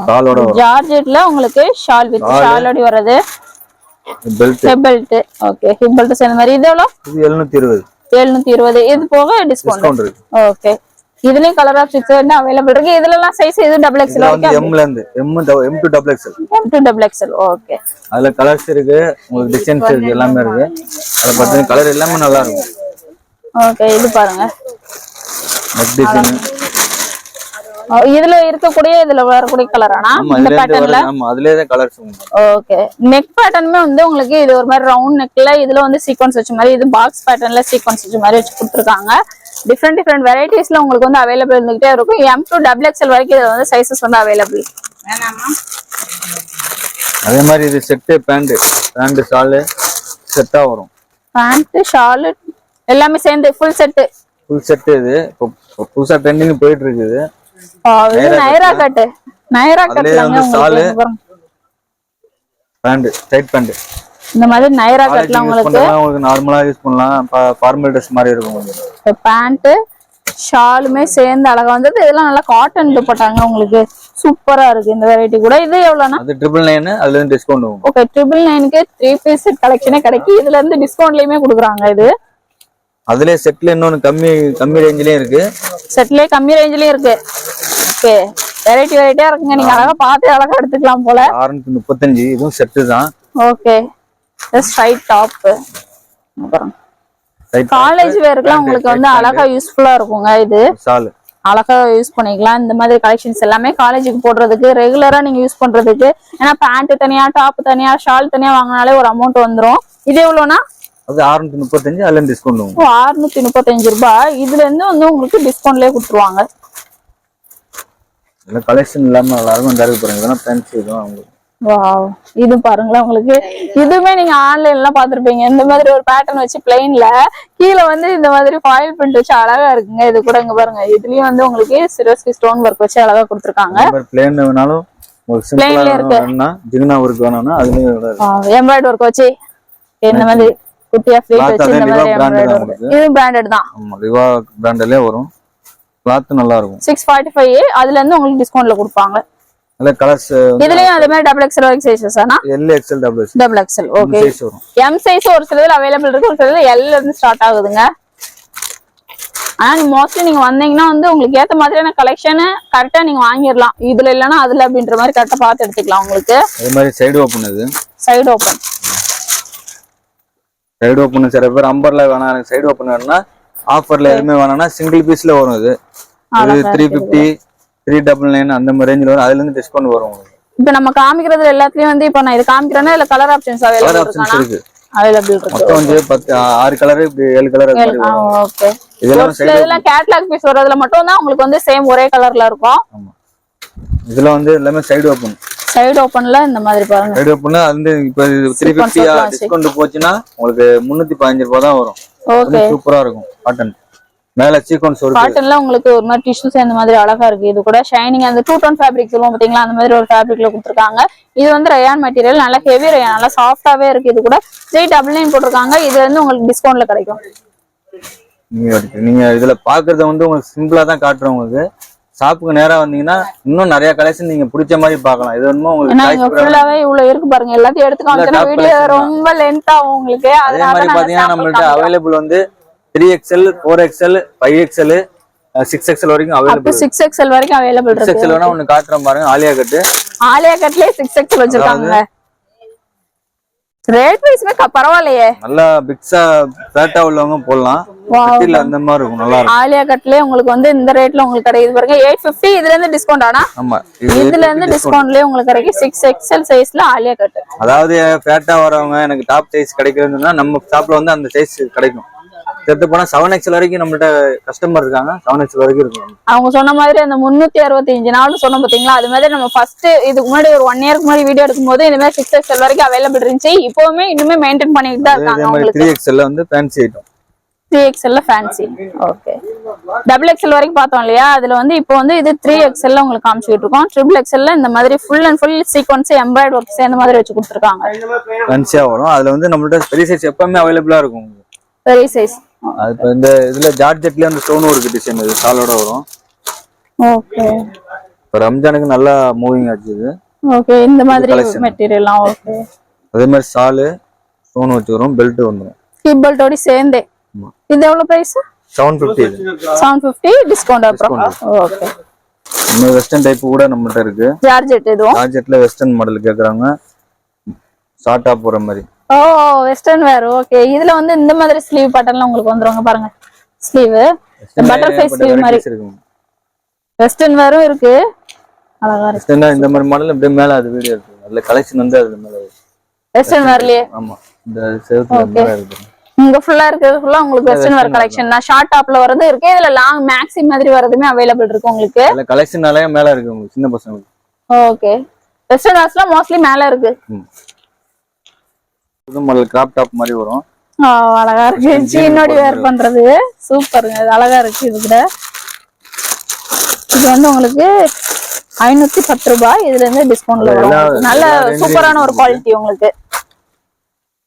ஷாலோட ஜார்ஜெட்ல உங்களுக்கு ஷால் வித் ஷாலோட வரது. Belt. Belt. Okay, hip belt சேர்ந்த மாதிரி. இது எவ்வளவு? இது 720. 720. இது போக டிஸ்கவுண்ட் இருக்கு. ஓகே. இதுலயும் கலர் ஆப்ஷன்ஸ் அவைலபிள் இருக்கு. இதுல எல்லாம் சைஸ் இது டபுள் எக்ஸ்எல் வரைக்கும். M ல இருந்து M to double XL. M to double XL. Okay. அதுல கலர்ஸ் இருக்கு, உங்களுக்கு டிசைன்ஸ் இருக்கு, எல்லாமே இருக்கு. அத பார்த்தா கலர் எல்லாமே நல்லா இருக்கும். ஓகே, இது பாருங்க. Neck design. இதுல இருக்கக்கூடிய இதுல வரக்கூடிய கலரானா இந்த பேட்டர்ன்ல? ஆமா, அதுலயே தான் கலர்ஸ் உண்டு. ஓகே. நெக் பேட்டர்னுமே வந்து உங்களுக்கு இது ஒரு மாதிரி ரவுண்ட் நெக்ல இதுல வந்து சீக்வென்ஸ் வச்ச மாதிரி, இது பாக்ஸ் பேட்டர்ன்ல சீக்வென்ஸ் வச்ச மாதிரி வச்சு கொடுத்துருக்காங்க. டிஃப்ரெண்ட் வெரைட்டிஸ்ல உங்களுக்கு வந்து அவைலபிள் இருந்துகிட்டே இருக்கும். M to double XL வரைக்கும் இதுல வந்து சைஸஸ் வந்து அவைலபிள். அதே மாதிரி இது செட் பேண்ட் ஷால் செட்டா வரும். பேண்ட் ஷால் எல்லாமே சேர்ந்து ஃபுல் செட். இது புதுசா ட்ரெண்டிங் போயிட்டு இருக்குது. இது நைரா கட்ல உங்களுக்கு பேண்ட் டைட் பேண்ட். இந்த மாதிரி நைரா கட்ல உங்களுக்கு நார்மலா யூஸ் பண்ணலாம். ஃபார்மல் ட்ரெஸ் மாதிரி இருக்கும். பேண்ட் ஷாலுமே சேர்ந்து அழகா வந்தது. இதெல்லாம் நல்லா காட்டன் துப்பட்டாங்க. உங்களுக்கு சூப்பரா இருக்கு இந்த வெரைட்டி கூட. இது எவ்வளவுனா? அது 999. அதுல இருந்து டிஸ்கவுண்ட் வரும். ஓகே, 999க்கு 3 பீஸ் கலெக்ஷனே கிடைக்கும். இதுல இருந்து டிஸ்கவுண்ட்லயுமே கொடுக்குறாங்க. இது அதுலயே செட்ல இன்னொன்னு கம்மி ரேஞ்சிலயும் இருக்கு. செட்லயே கம்மி ரேஞ்சிலயும் இருக்கு. ஓகே, வெரைட்டியா இருக்குங்க. நீங்க அழகா பார்த்து அழகா எடுத்துக்கலாம் போல. 635. இதுவும் செட் தான். Okay, straight top. காலேஜ் வேர்க்குலாம் உங்களுக்கு வந்து அழகா யூஸ்ஃபுல்லா இருக்குங்க. இது ஷால் அழகா யூஸ் பண்ணிக்கலாம். இந்த மாதிரி கலெக்ஷன்ஸ் எல்லாமே காலேஜுக்கு போடுறதுக்கு, ரெகுலரா நீங்க யூஸ் பண்றதுக்கு. ஏன்னா பேண்ட் தனியா, டாப் தனியா, ஷால் தனியா வாங்கினாலே ஒரு அமௌண்ட் வந்துரும். இது எவ்வளவுனா? அது 635. அதுல டிஸ்கவுண்ட் வரும். 635 ரூபாய். இதுல இருந்து வந்து உங்களுக்கு டிஸ்கவுண்ட்லயே கொடுத்துருவாங்க. இல்ல கலெக்ஷன் இல்லாம நல்லா இருக்கும். இந்த இருக்கு பாருங்க. இதெல்லாம் ஃபேன்சி இதுவும் உங்களுக்கு. வாவ், இது பாருங்களேன். உங்களுக்கு இதுமே நீங்க ஆன்லைன்ல பாத்துருப்பீங்க. இந்த மாதிரி ஒரு பேட்டர்ன் வச்சு பிளைன்ல கீழே வந்து இந்த மாதிரி ஃபாயில் பிரிண்ட் வச்சு அழகா இருக்குங்க. இது கூட இங்க பாருங்க. இதுலயும் வந்து உங்களுக்கு சிரோஸ்கி ஸ்டோன் ஒர்க் வச்சு அழகா கொடுத்துருக்காங்க. பிளைன் வேணாலும் பிளைன்ல இருக்கு. ஜிகினா ஒர்க் வேணும்னா அதுலயும் எம்ப்ராய்டரி ஒர்க் வச்சு இந்த மாதிரி குட்டியா ஃப்ளீட் வச்சு இந்த மாதிரி எம்ப்ராய்டரி ஒர்க். இது பிராண்டட் தான். ஆமா, லிவா பிராண்ட்லயே வரும். கிளாத் நல்லா இருக்கும். 645. அதுல இருந்து உங்களுக்கு டிஸ்கவுண்ட்ல கொடுப்பாங்க. நல்ல கலர்ஸ். இதுலயும் அதே மாதிரி டபுள் எக்ஸ்எல் வரைக்கும் சைஸஸ் ஆனா L XL double XL. Okay, size வரும். M சைஸ் ஒரு சிலதுல அவைலபிள் இருக்கு, ஒரு சிலதுல L இருந்து ஸ்டார்ட் ஆகுதுங்க. ஆனா மோஸ்ட்லி நீங்க வந்தீங்கன்னா வந்து உங்களுக்கு ஏத்த மாதிரியான கலெக்ஷன் கரெக்டா நீங்க வாங்கிடலாம். இதுல இல்லனா அதுல அப்படின்ற மாதிரி கரெக்டா பார்த்து எடுத்துக்கலாம். உங்களுக்கு அதே மாதிரி சைடு ஓபன். இது சைடு ஓபன். சில பேர் அம்பர்ல வேணா, எனக்கு சைடு ஓபன் வேணும்னா ஆஃபர்ல எதுவுமே வேணாம்னா சிங்கிள் பீஸ்ல வரும். இது 350, 399 அந்த மாதிரி ரேஞ்சில வரும். அதுல இருந்து டிஸ்கவுண்ட் வரும். இப்ப நம்ம காமிக்கிறதுல எல்லாத்துலயும் வந்து இப்ப நான் இது காமிக்கிறேன்னா இல்ல கலர் ஆப்ஷன்ஸ் இருக்கு. அவைலபிள் இருக்கு. மொத்தம் வந்து 6 கலர், 7 கலர் அந்த மாதிரி வரும். ஓகே, இதெல்லாம் கேட்டலாக் பீஸ் வரதுல மட்டும் தான் உங்களுக்கு வந்து சேம் ஒரே கலர்ல இருக்கும். ஆமா, இதுல வந்து எல்லாமே சைடு ஓபன். சைடு ஓபன்ல இந்த மாதிரி பாருங்க. சைடு ஓபன்ல வந்து இப்ப 350 டிஸ்கவுண்ட் போச்சுனா உங்களுக்கு 315 ரூபாய் தான் வரும். ஓகே, சூப்பரா இருக்கும். காட்டன் மேல சீக்வென்ஸ் வரும். காட்டன்ல உங்களுக்கு ஒரு மாதிரி டிஷ்யூஸ் இந்த மாதிரி அழகா இருக்கு. இது கூட ஷைனிங் அந்த 2 டோன் ஃபேப்ரிக் சொல்லுவோம் பாத்தீங்களா, அந்த மாதிரி ஒரு ஃபேப்ரிக்ல கொடுத்துருக்காங்க. இது வந்து ரயான் மெட்டீரியல், நல்லா ஹெவி ரயான், நல்லா சாஃப்டாவே இருக்கு. இது கூட 399 போட்டிருக்காங்க. இது வந்து உங்களுக்கு டிஸ்கவுண்ட்ல கிடைக்கும். நீங்க இதுல பாக்குறத வந்து உங்களுக்கு சிம்பிளா தான் காட்டுறேன். உங்களுக்கு ஷாப்புக்கு நேரா வந்தீங்கன்னா இன்னும் நிறைய கலெக்ஷன் நீங்க பிடிச்ச மாதிரி பார்க்கலாம். இது வந்து உங்களுக்கு ஃபுல்லாவே இவ்வளவு இருக்கு பாருங்க. எல்லாத்தையும் எடுத்து காமிச்சா வீடியோ ரொம்ப லென்த் ஆகும் உங்களுக்கு. அதே மாதிரி பாத்தீங்கன்னா நம்மள்ட்ட அவைலபிள் வந்து 3XL, 4XL, 5XL, 6XL வரைக்கும் அவைலபிள். 6XL வரைக்கும் அவைலபிள் இருக்கு. 6XL வேணா ஒன்னு காட்டுறேன் பாருங்க. ஆலியா கட்லயே 6XL வச்சிருக்காங்க. ரேட் வைஸ்மே பரவாயில்லையே. நல்லா பிக்ஸா ஃபேட்டா உள்ளவங்க போடலாம். கட்டில அந்த மாதிரி இருக்கும், நல்லா இருக்கும். ஆலியா கட்லயே உங்களுக்கு வந்து இந்த ரேட்ல உங்களுக்கு கிடைக்குது பாருங்க. 850. இதுல இருந்து டிஸ்கவுண்ட் ஆனா? ஆமா, இதுல இருந்து டிஸ்கவுண்ட்லயே உங்களுக்கு கிடைக்கும் 6XL சைஸ்ல ஆலியா கட். அதாவது ஃபேட்டா வரவங்க எனக்கு டாப் சைஸ் கிடைக்குதுன்னா நம்ம ஷாப்ல வந்து அந்த சைஸ் கிடைக்கும். செத்து போனா 7XL வரைக்கும் நம்மள்ட்ட கஸ்டமர் இருக்காங்க. 7XL வரைக்கும் இருக்கும். அவங்க சொன்ன மாதிரி அந்த 365 நாள் சொன்ன பாத்தீங்களா, அது மாதிரி நம்ம ஃபர்ஸ்ட் இதுக்கு முன்னாடி ஒரு 1 இயருக்கு முன்னாடி வீடியோ எடுக்கும் போது இந்த மாதிரி 6XL வரைக்கும் அவைலபிள் இருந்துச்சு. இப்பவுமே இன்னுமே மெயின்டைன் பண்ணிட்டு தான் இருக்காங்க. உங்களுக்கு 3XL வந்து fancy item. 3XL fancy. Okay. XXL வரைக்கும் பார்த்தோம் இல்லையா, அதுல வந்து இப்போ வந்து இது 3XL உங்களுக்கு காமிச்சிட்டு இருக்கோம். XXL இந்த மாதிரி full and full sequence embroidery work சேர்ந்த மாதிரி வச்சு கொடுத்துருக்காங்க. ஃபேன்சியா வரும். அதுல வந்து நம்மள்ட்ட பெரிய சைஸ் எப்பவுமே அவைலபிளா இருக்கும். பெரிய சைஸ். அது இப்ப இந்த இதுல ஜார்ஜெட்ல அந்த ஸ்டோன் ஒர்க் டிசைன் இது சாலோட வரும். ஓகே. இப்ப ரம்ஜானுக்கு நல்லா மூவிங் ஆச்சு இது. ஓகே. இந்த மாதிரி மெட்டீரியல்லாம். ஓகே. அதே மாதிரி சாலு ஸ்டோன் வச்சு வரும், பெல்ட் வந்துரும். ஹிப் பெல்ட்டோட சேர்ந்தே. இது எவ்வளவு பிரைஸ்? 750. 750 டிஸ்கவுண்ட் அப்புறம். ஓகே. இன்னும் வெஸ்டர்ன் டைப் கூட நம்மள்ட்ட இருக்கு. ஜார்ஜெட் இதுவும். ஜார்ஜெட்ல வெஸ்டர்ன் மாடல் கேக்குறாங்க, ஷார்ட்டா போற மாதிரி. ஓ, வெஸ்டர்ன் வேர். ஓகே. இதுல வந்து இந்த மாதிரி ஸ்லீவ் பேட்டர்ன்ல உங்களுக்கு வந்துருங்க பாருங்க. ஸ்லீவ் பட்டர்ஃப்ளை ஸ்லீவ் மாதிரி வெஸ்டர்ன் வேரும் இருக்கு. அழகா இருக்கு. வெஸ்டர்னா இந்த மாதிரி மாடல் அப்படியே மேல அது வீடியோ இருக்கு. அதுல கலெக்ஷன் வந்து அதுல மேல வெஸ்டர்ன் வேர்லயே. ஆமா, இந்த செவுத்துல மேல இருக்கு. இங்க ஃபுல்லா இருக்குது ஃபுல்லா உங்களுக்கு வெஸ்டர்ன் வேர் கலெக்ஷன் தான். ஷார்ட் டாப்ல வரது இருக்கு. இதுல லாங் மேக்ஸி மாதிரி வரதுமே அவைலபிள் இருக்கு உங்களுக்கு. அதுல கலெக்ஷன் நிறைய மேல இருக்கு உங்களுக்கு சின்ன பசங்களுக்கு. ஓகே. வெஸ்டர்ன் வேர்ஸ்ல மோஸ்ட்லி மேல இருக்கு. புது மாடல் கிராப் டாப் மாதிரி வரும். அழகா இருக்கு. ஜீனோட வேர் பண்றது சூப்பருங்க. இது அழகா இருக்கு. இது கூட இது வந்து உங்களுக்கு 510 ரூபாய். இதுல இருந்து டிஸ்கவுண்ட்ல வரும். நல்ல சூப்பரான ஒரு குவாலிட்டி உங்களுக்கு.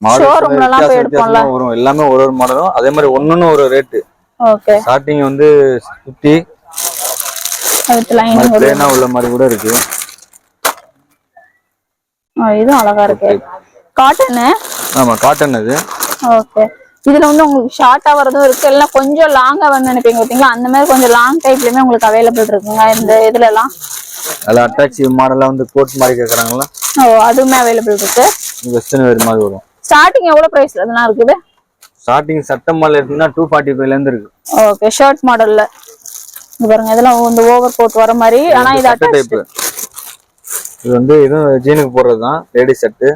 ஷோரூம்ல எல்லாம் போய் எடுப்போம்ல வரும். எல்லாமே ஒரு ஒரு மாடலும் அதே மாதிரி ஒண்ணுன்னு ஒரு ரேட். ஓகே. ஸ்டார்டிங் வந்து 50. அதுல லைனிங் பிளேனா உள்ள மாதிரி கூட இருக்கு. இது அழகா இருக்கு. காட்டன். ஆமா, காட்டன் இது. ஓகே. இதுல வந்து உங்களுக்கு ஷார்ட்டா வரதும் இருக்கு, இல்ல கொஞ்சம் லாங்கா வந்து நினைப்பீங்க பாத்தீங்களா, அந்த மாதிரி கொஞ்சம் லாங் டைப்லயுமே உங்களுக்கு அவைலபிள் இருக்குங்க இந்த இதுல எல்லாம். அதுல அட்டாச்சி மாடலா வந்து கோட் மாதிரி கேக்குறாங்களா? ஓ, அதுவுமே அவைலபிள் இருக்கு. வெஸ்டர்ன் வேர் மாதிரி வரும். ஸ்டார்டிங் எவ்வளவு பிரைஸ்ல அதெல்லாம் இருக்குது? ஸ்டார்டிங் சட்ட மாடல் எடுத்தீங்கன்னா 245 ல இருந்து இருக்கு. ஓகே. ஷர்ட் மாடல்ல இது பாருங்க. இதெல்லாம் இந்த ஓவர் கோட் வர மாதிரி. ஆனா இது அட்டாச் டைப். இது வந்து இது ஜீனுக்கு போடுறதுதான். லேடி செட்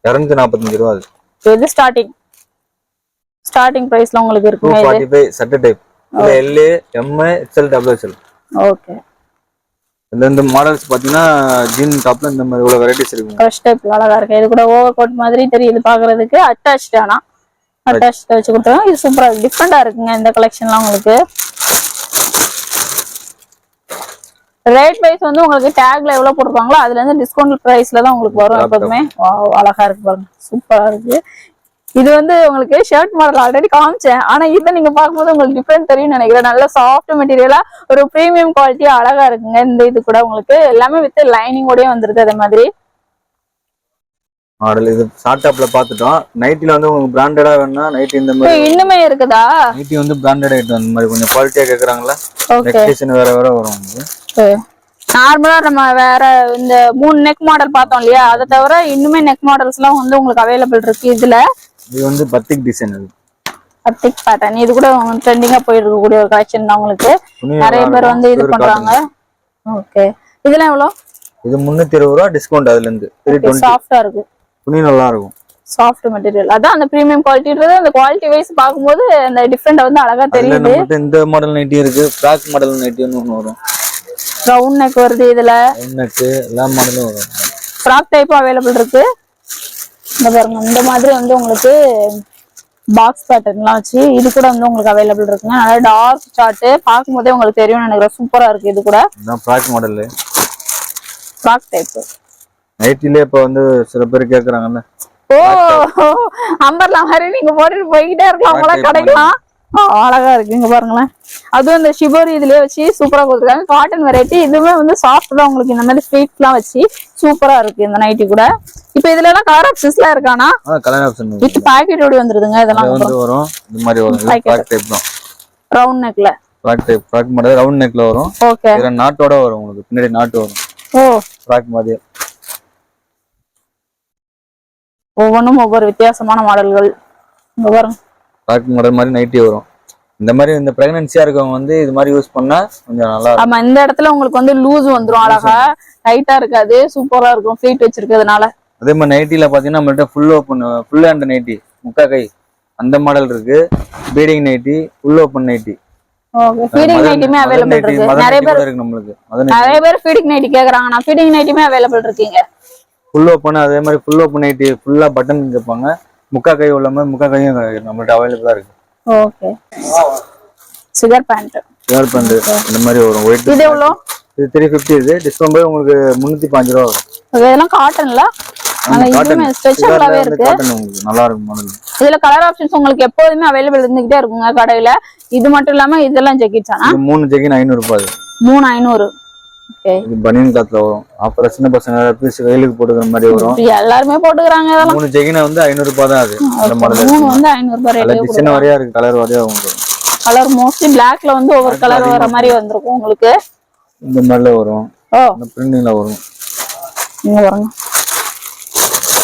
245 ரூபாய். இது ஸ்டார்டிங் பிரைஸ்ல உங்களுக்கு இருக்குங்க. 245 சட்ட டைப். இதுல L, M, XL, XXL. Okay. இந்த மாடல்ஸ் பாத்தீங்கன்னா ஜீன் டாப்ல இந்த மாதிரி இவ்வளவு வெரைட்டிஸ் இருக்கு. ஃப்ரெஷ் டைப்ல அழகா இருக்கு. இது கூட ஓவர் கோட் மாதிரி தெரியுது பாக்குறதுக்கு. அட்டாச்ட் ஆனா அட்டாச்ட் வச்சு கொடுத்தாங்க. இது சூப்பரா இருக்கு. டிஃபரெண்டா இருக்குங்க இந்த கலெக்ஷன்லாம் உங்களுக்கு. ரேட் வைஸ் வந்து உங்களுக்கு டேக்ல எவ்வளவு போட்டுருக்காங்களோ அதுல இருந்து டிஸ்கவுண்ட் பிரைஸ்ல தான் உங்களுக்கு வரும் எப்பவுமே. அழகா இருக்கு பாருங்க. சூப்பரா இருக்கு. இது வந்து உங்களுக்கு ஷர்ட் மாடல் ஆல்ரெடி காமிச்சேன். ஆனா இதை நீங்க பார்க்கும்போது உங்களுக்கு டிஃபரெண்ட் தெரியும் நினைக்கிறேன். நல்ல சாஃப்ட் மெட்டீரியலா ஒரு பிரீமியம் குவாலிட்டியா அழகா இருக்குங்க. இந்த இது கூட உங்களுக்கு எல்லாமே வித் லைனிங்கோடய வந்துருது. அதே மாதிரி மாடல் இது ஷார்ட் டாப்ல பாத்துட்டோம். நைட்டில வந்து உங்களுக்கு பிராண்டடா வேணும்னா நைட்டி இந்த மாதிரி இன்னுமே இருக்குதா? நைட்டி வந்து பிராண்டட் ஐட்டம் அந்த மாதிரி கொஞ்சம் குவாலிட்டியா கேக்குறாங்களா? நெக்டிஷன் வேற வரும். நார்மலா நம்ம வேற இந்த 3 நெக் மாடல் பார்த்தோம் இல்லையா, அதை தவிர இன்னுமே நெக் மாடல்ஸ் எல்லாம் வந்து உங்களுக்கு அவைலபிள் இருக்கு. இதுல இது வந்து பத்திக் டிசைன். அது பத்திக் பேட்டர்ன். இது கூட ட்ரெண்டிங்கா போயிட்டு இருக்கக்கூடிய ஒரு கலெக்ஷன் தான் உங்களுக்கு. நிறைய பேர் வந்து இது பண்றாங்க. ஓகே. இதெல்லாம் எவ்வளவு? இது 320 ரூபாய் டிஸ்கவுண்ட். அதுல இருந்து 320. சாஃப்ட்டா இருக்கு. துணி நல்லா இருக்கும். Soft material. அதான் அந்த பிரீமியம் குவாலிட்டின்றது அந்த குவாலிட்டி வைஸ் பாக்கும்போது அந்த டிஃபரெண்ட் வந்து அழகா தெரியுது. இந்த மாடல் நைட்டி இருக்கு. ஃப்ராக் மாடல் நைட்டி ஒன்னு வரும். ரவுண்ட் நெக் வருது. இதுல ரவுண்ட் நெக் எல்லா மாடலும் வரும். ஃப்ராக் டைப்பும் அவைலபிள் இருக்கு. இந்த பாருங்க. இந்த மாதிரி வந்து உங்களுக்கு பாக்ஸ் பேட்டர்ன்லாம் வச்சு இது கூட வந்து உங்களுக்கு அவைலபிள் இருக்குங்க. நல்லா டார்க் சார்ட் பார்க்கும்போதே உங்களுக்கு தெரியும்னு நினைக்கிறேன். சூப்பரா இருக்கு. இது கூட ஃப்ராக் மாடல். ஃப்ராக் டைப் நைட்டிலே இப்ப வந்து சில பேர் கேக்குறாங்கல்ல. ஓ, அம்பர்லா மாதிரி நீங்க போட்டுட்டு போய்கிட்டே இருக்கலாம். உங்களால கிடைக்கலாம். அழகா இருக்கு. இங்க பாருங்களேன். அதுவும் இந்த ஷிபோரி இதுலயே வச்சு சூப்பரா கொடுத்துருக்காங்க. Cotton variety. இதுவுமே வந்து சாஃப்ட் தான் உங்களுக்கு. இந்த மாதிரி ஃபிளீட்ஸ் எல்லாம் வச்சு சூப்பரா இருக்கு இந்த நைட்டி கூட. இப்ப இதுல எல்லாம் கலர் ஆப்ஷன்ஸ் எல்லாம் இருக்கானா? கலர் ஆப்ஷன் வித் பாக்கெட் ஓடி வந்துருதுங்க. இதெல்லாம் வந்து வரும். இந்த மாதிரி வரும். ஃப்ராக் டைப் தான். ரவுண்ட் நெக்ல frock type. Frock model round நெக்ல வரும். ஓகே. இதுல நாட்டோட வரும். உங்களுக்கு பின்னாடி நாட் வரும். ஓ, ஃப்ராக் மாதிரி. ஒவ்வொன்றும் ஒவ்வொரு வித்தியாசமான மாடல்கள். இங்க பாருங்க. டாக் மாடல் மாதிரி நைட்டி வரும். இந்த மாதிரி இந்த பிரெக்னன்சியா இருக்கவங்க வந்து இது மாதிரி யூஸ் பண்ணா கொஞ்சம் நல்லா இருக்கும். ஆமா, இந்த இடத்துல உங்களுக்கு வந்து லூஸ் வந்துரும், அழகா டைட்டா இருக்காது, சூப்பரா இருக்கும் ஃபிளீட் வச்சிருக்கிறதுனால. அதே மாதிரி நைட்டில பாத்தீங்கன்னா நம்மள்ட்ட full open full hand nighty முக்கா கை அந்த மாடல் இருக்கு. Feeding nighty, full open nighty. Okay, feeding நைட்டியுமே அவேலபிள் இருக்கு. நிறைய பேர் ஃபீடிங் நைட்டி கேக்குறாங்க. நான் ஃபீடிங் நைட்டியுமே அவேலபிள் இருக்கீங்க. ஃபுல் ஓப்பன், அதே மாதிரி ஃபுல் ஓப்பன் நைட்டி ஃபுல்லா பட்டன் கேட்பாங்க. முக்கா கை உள்ள மாதிரி முக்கா கையும் நம்மள்ட்ட அவைலபிளா இருக்கு. ஓகே, சிகர் பேண்ட் இந்த மாதிரி வரும். ஒயிட் இது எவ்வளோ? இது 350. இது டிஸ்கவுண்ட் போய் உங்களுக்கு 305 ரூபா வரும். இதெல்லாம் காட்டன்ல இதுவுமே ஸ்ட்ரெச்சபிளாவே இருக்கு. நல்லா இருக்கும் மாடல். இதுல கலர் ஆப்ஷன்ஸ் உங்களுக்கு எப்போதுமே அவைலபிள் இருந்துகிட்டே இருக்குங்க கடையில. இது மட்டும் இல்லாம இதெல்லாம் ஜெக்கிட்ஸானா? இது 3 ஜெக்கின் 500 ரூபாய். 3500. ஓகே, இது பனியன் கிளாத்ல வரும். அப்புறம் சின்ன பசங்க பீஸ் வெயிலுக்கு போட்டுக்கிற மாதிரி வரும். எல்லாருமே போட்டுக்கறாங்க. இதெல்லாம் 3 ஜெக்கின் வந்து 500 ரூபாய் தான். அது அந்த மாடல் 3 வந்து 500 ரூபாய் ரேட். டிசைன் வரையா இருக்கு, கலர் வரையா உங்களுக்கு. கலர் மோஸ்ட்லி பிளாக்ல வந்து ஒவ்வொரு கலர் வர மாதிரி வந்திருக்கும் உங்களுக்கு. இந்த மாதிரில வரும். இந்த பிரிண்டிங்ல வரும். இங்க பாருங்க,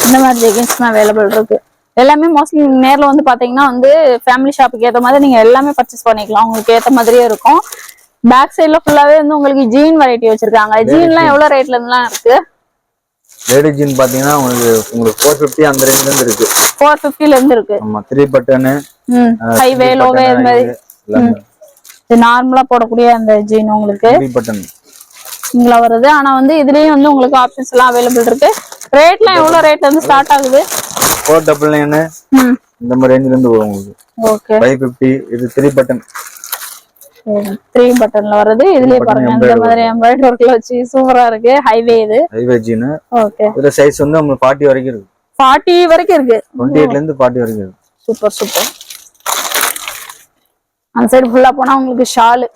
இந்த மாதிரி ஜெகின்ஸ்மே அவைலபிள் இருக்கு. எல்லாமே மோஸ்ட்லி நேர்ல வந்து பாத்தீங்கன்னா வந்து ஃபேமிலி ஷாப்புக்கு ஏத்த மாதிரி நீங்க எல்லாமே பர்ச்சேஸ் பண்ணிக்கலாம். உங்களுக்கு ஏத்த மாதிரியே இருக்கும். பேக் சைடுல ஃபுல்லாவே வந்து உங்களுக்கு ஜீன் வெரைட்டி வச்சிருக்காங்க. ஜீன்லாம் எவ்வளவு ரேட்ல இருந்துலாம் இருக்கு? லேடி ஜீன் பாத்தீங்கன்னா உங்களுக்கு 450 அந்த ரேஞ்ச்ல இருந்து இருக்கு. 450 ல இருந்து இருக்கு. ஆமா, 3 பட்டன், ஹைவே லோவே இந்த மாதிரி இது நார்மலா போடக்கூடிய அந்த ஜீன் உங்களுக்கு 3 பட்டன் இங்கல வருது. ஆனா வந்து இதுலயும் வந்து உங்களுக்கு ஆப்ஷன்ஸ் எல்லாம் அவைலபிள் இருக்கு. ரேட்லாம் எவ்வளவு ரேட்ல இருந்து ஸ்டார்ட் ஆகுது? 499 இந்த மாதிரி ரேஞ்ச்ல இருந்து வரும் உங்களுக்கு. ஓகே, 550. இது 3 பட்டன். 3 பட்டன்ல வருது. இதுலயே பாருங்க இந்த மாதிரி எம்ப்ராய்டரி ஒர்க்ல வச்சு சூப்பரா இருக்கு. ஹைவே இது ஹைவே ஜீன். ஓகே, இதுல சைஸ் வந்து உங்களுக்கு 40 வரைக்கும் இருக்கு. 40 வரைக்கும் இருக்கு. 28ல இருந்து 40 வரைக்கும் இருக்கு. Super super. அந்த சைடு ஃபுல்லா போனா உங்களுக்கு ஷால்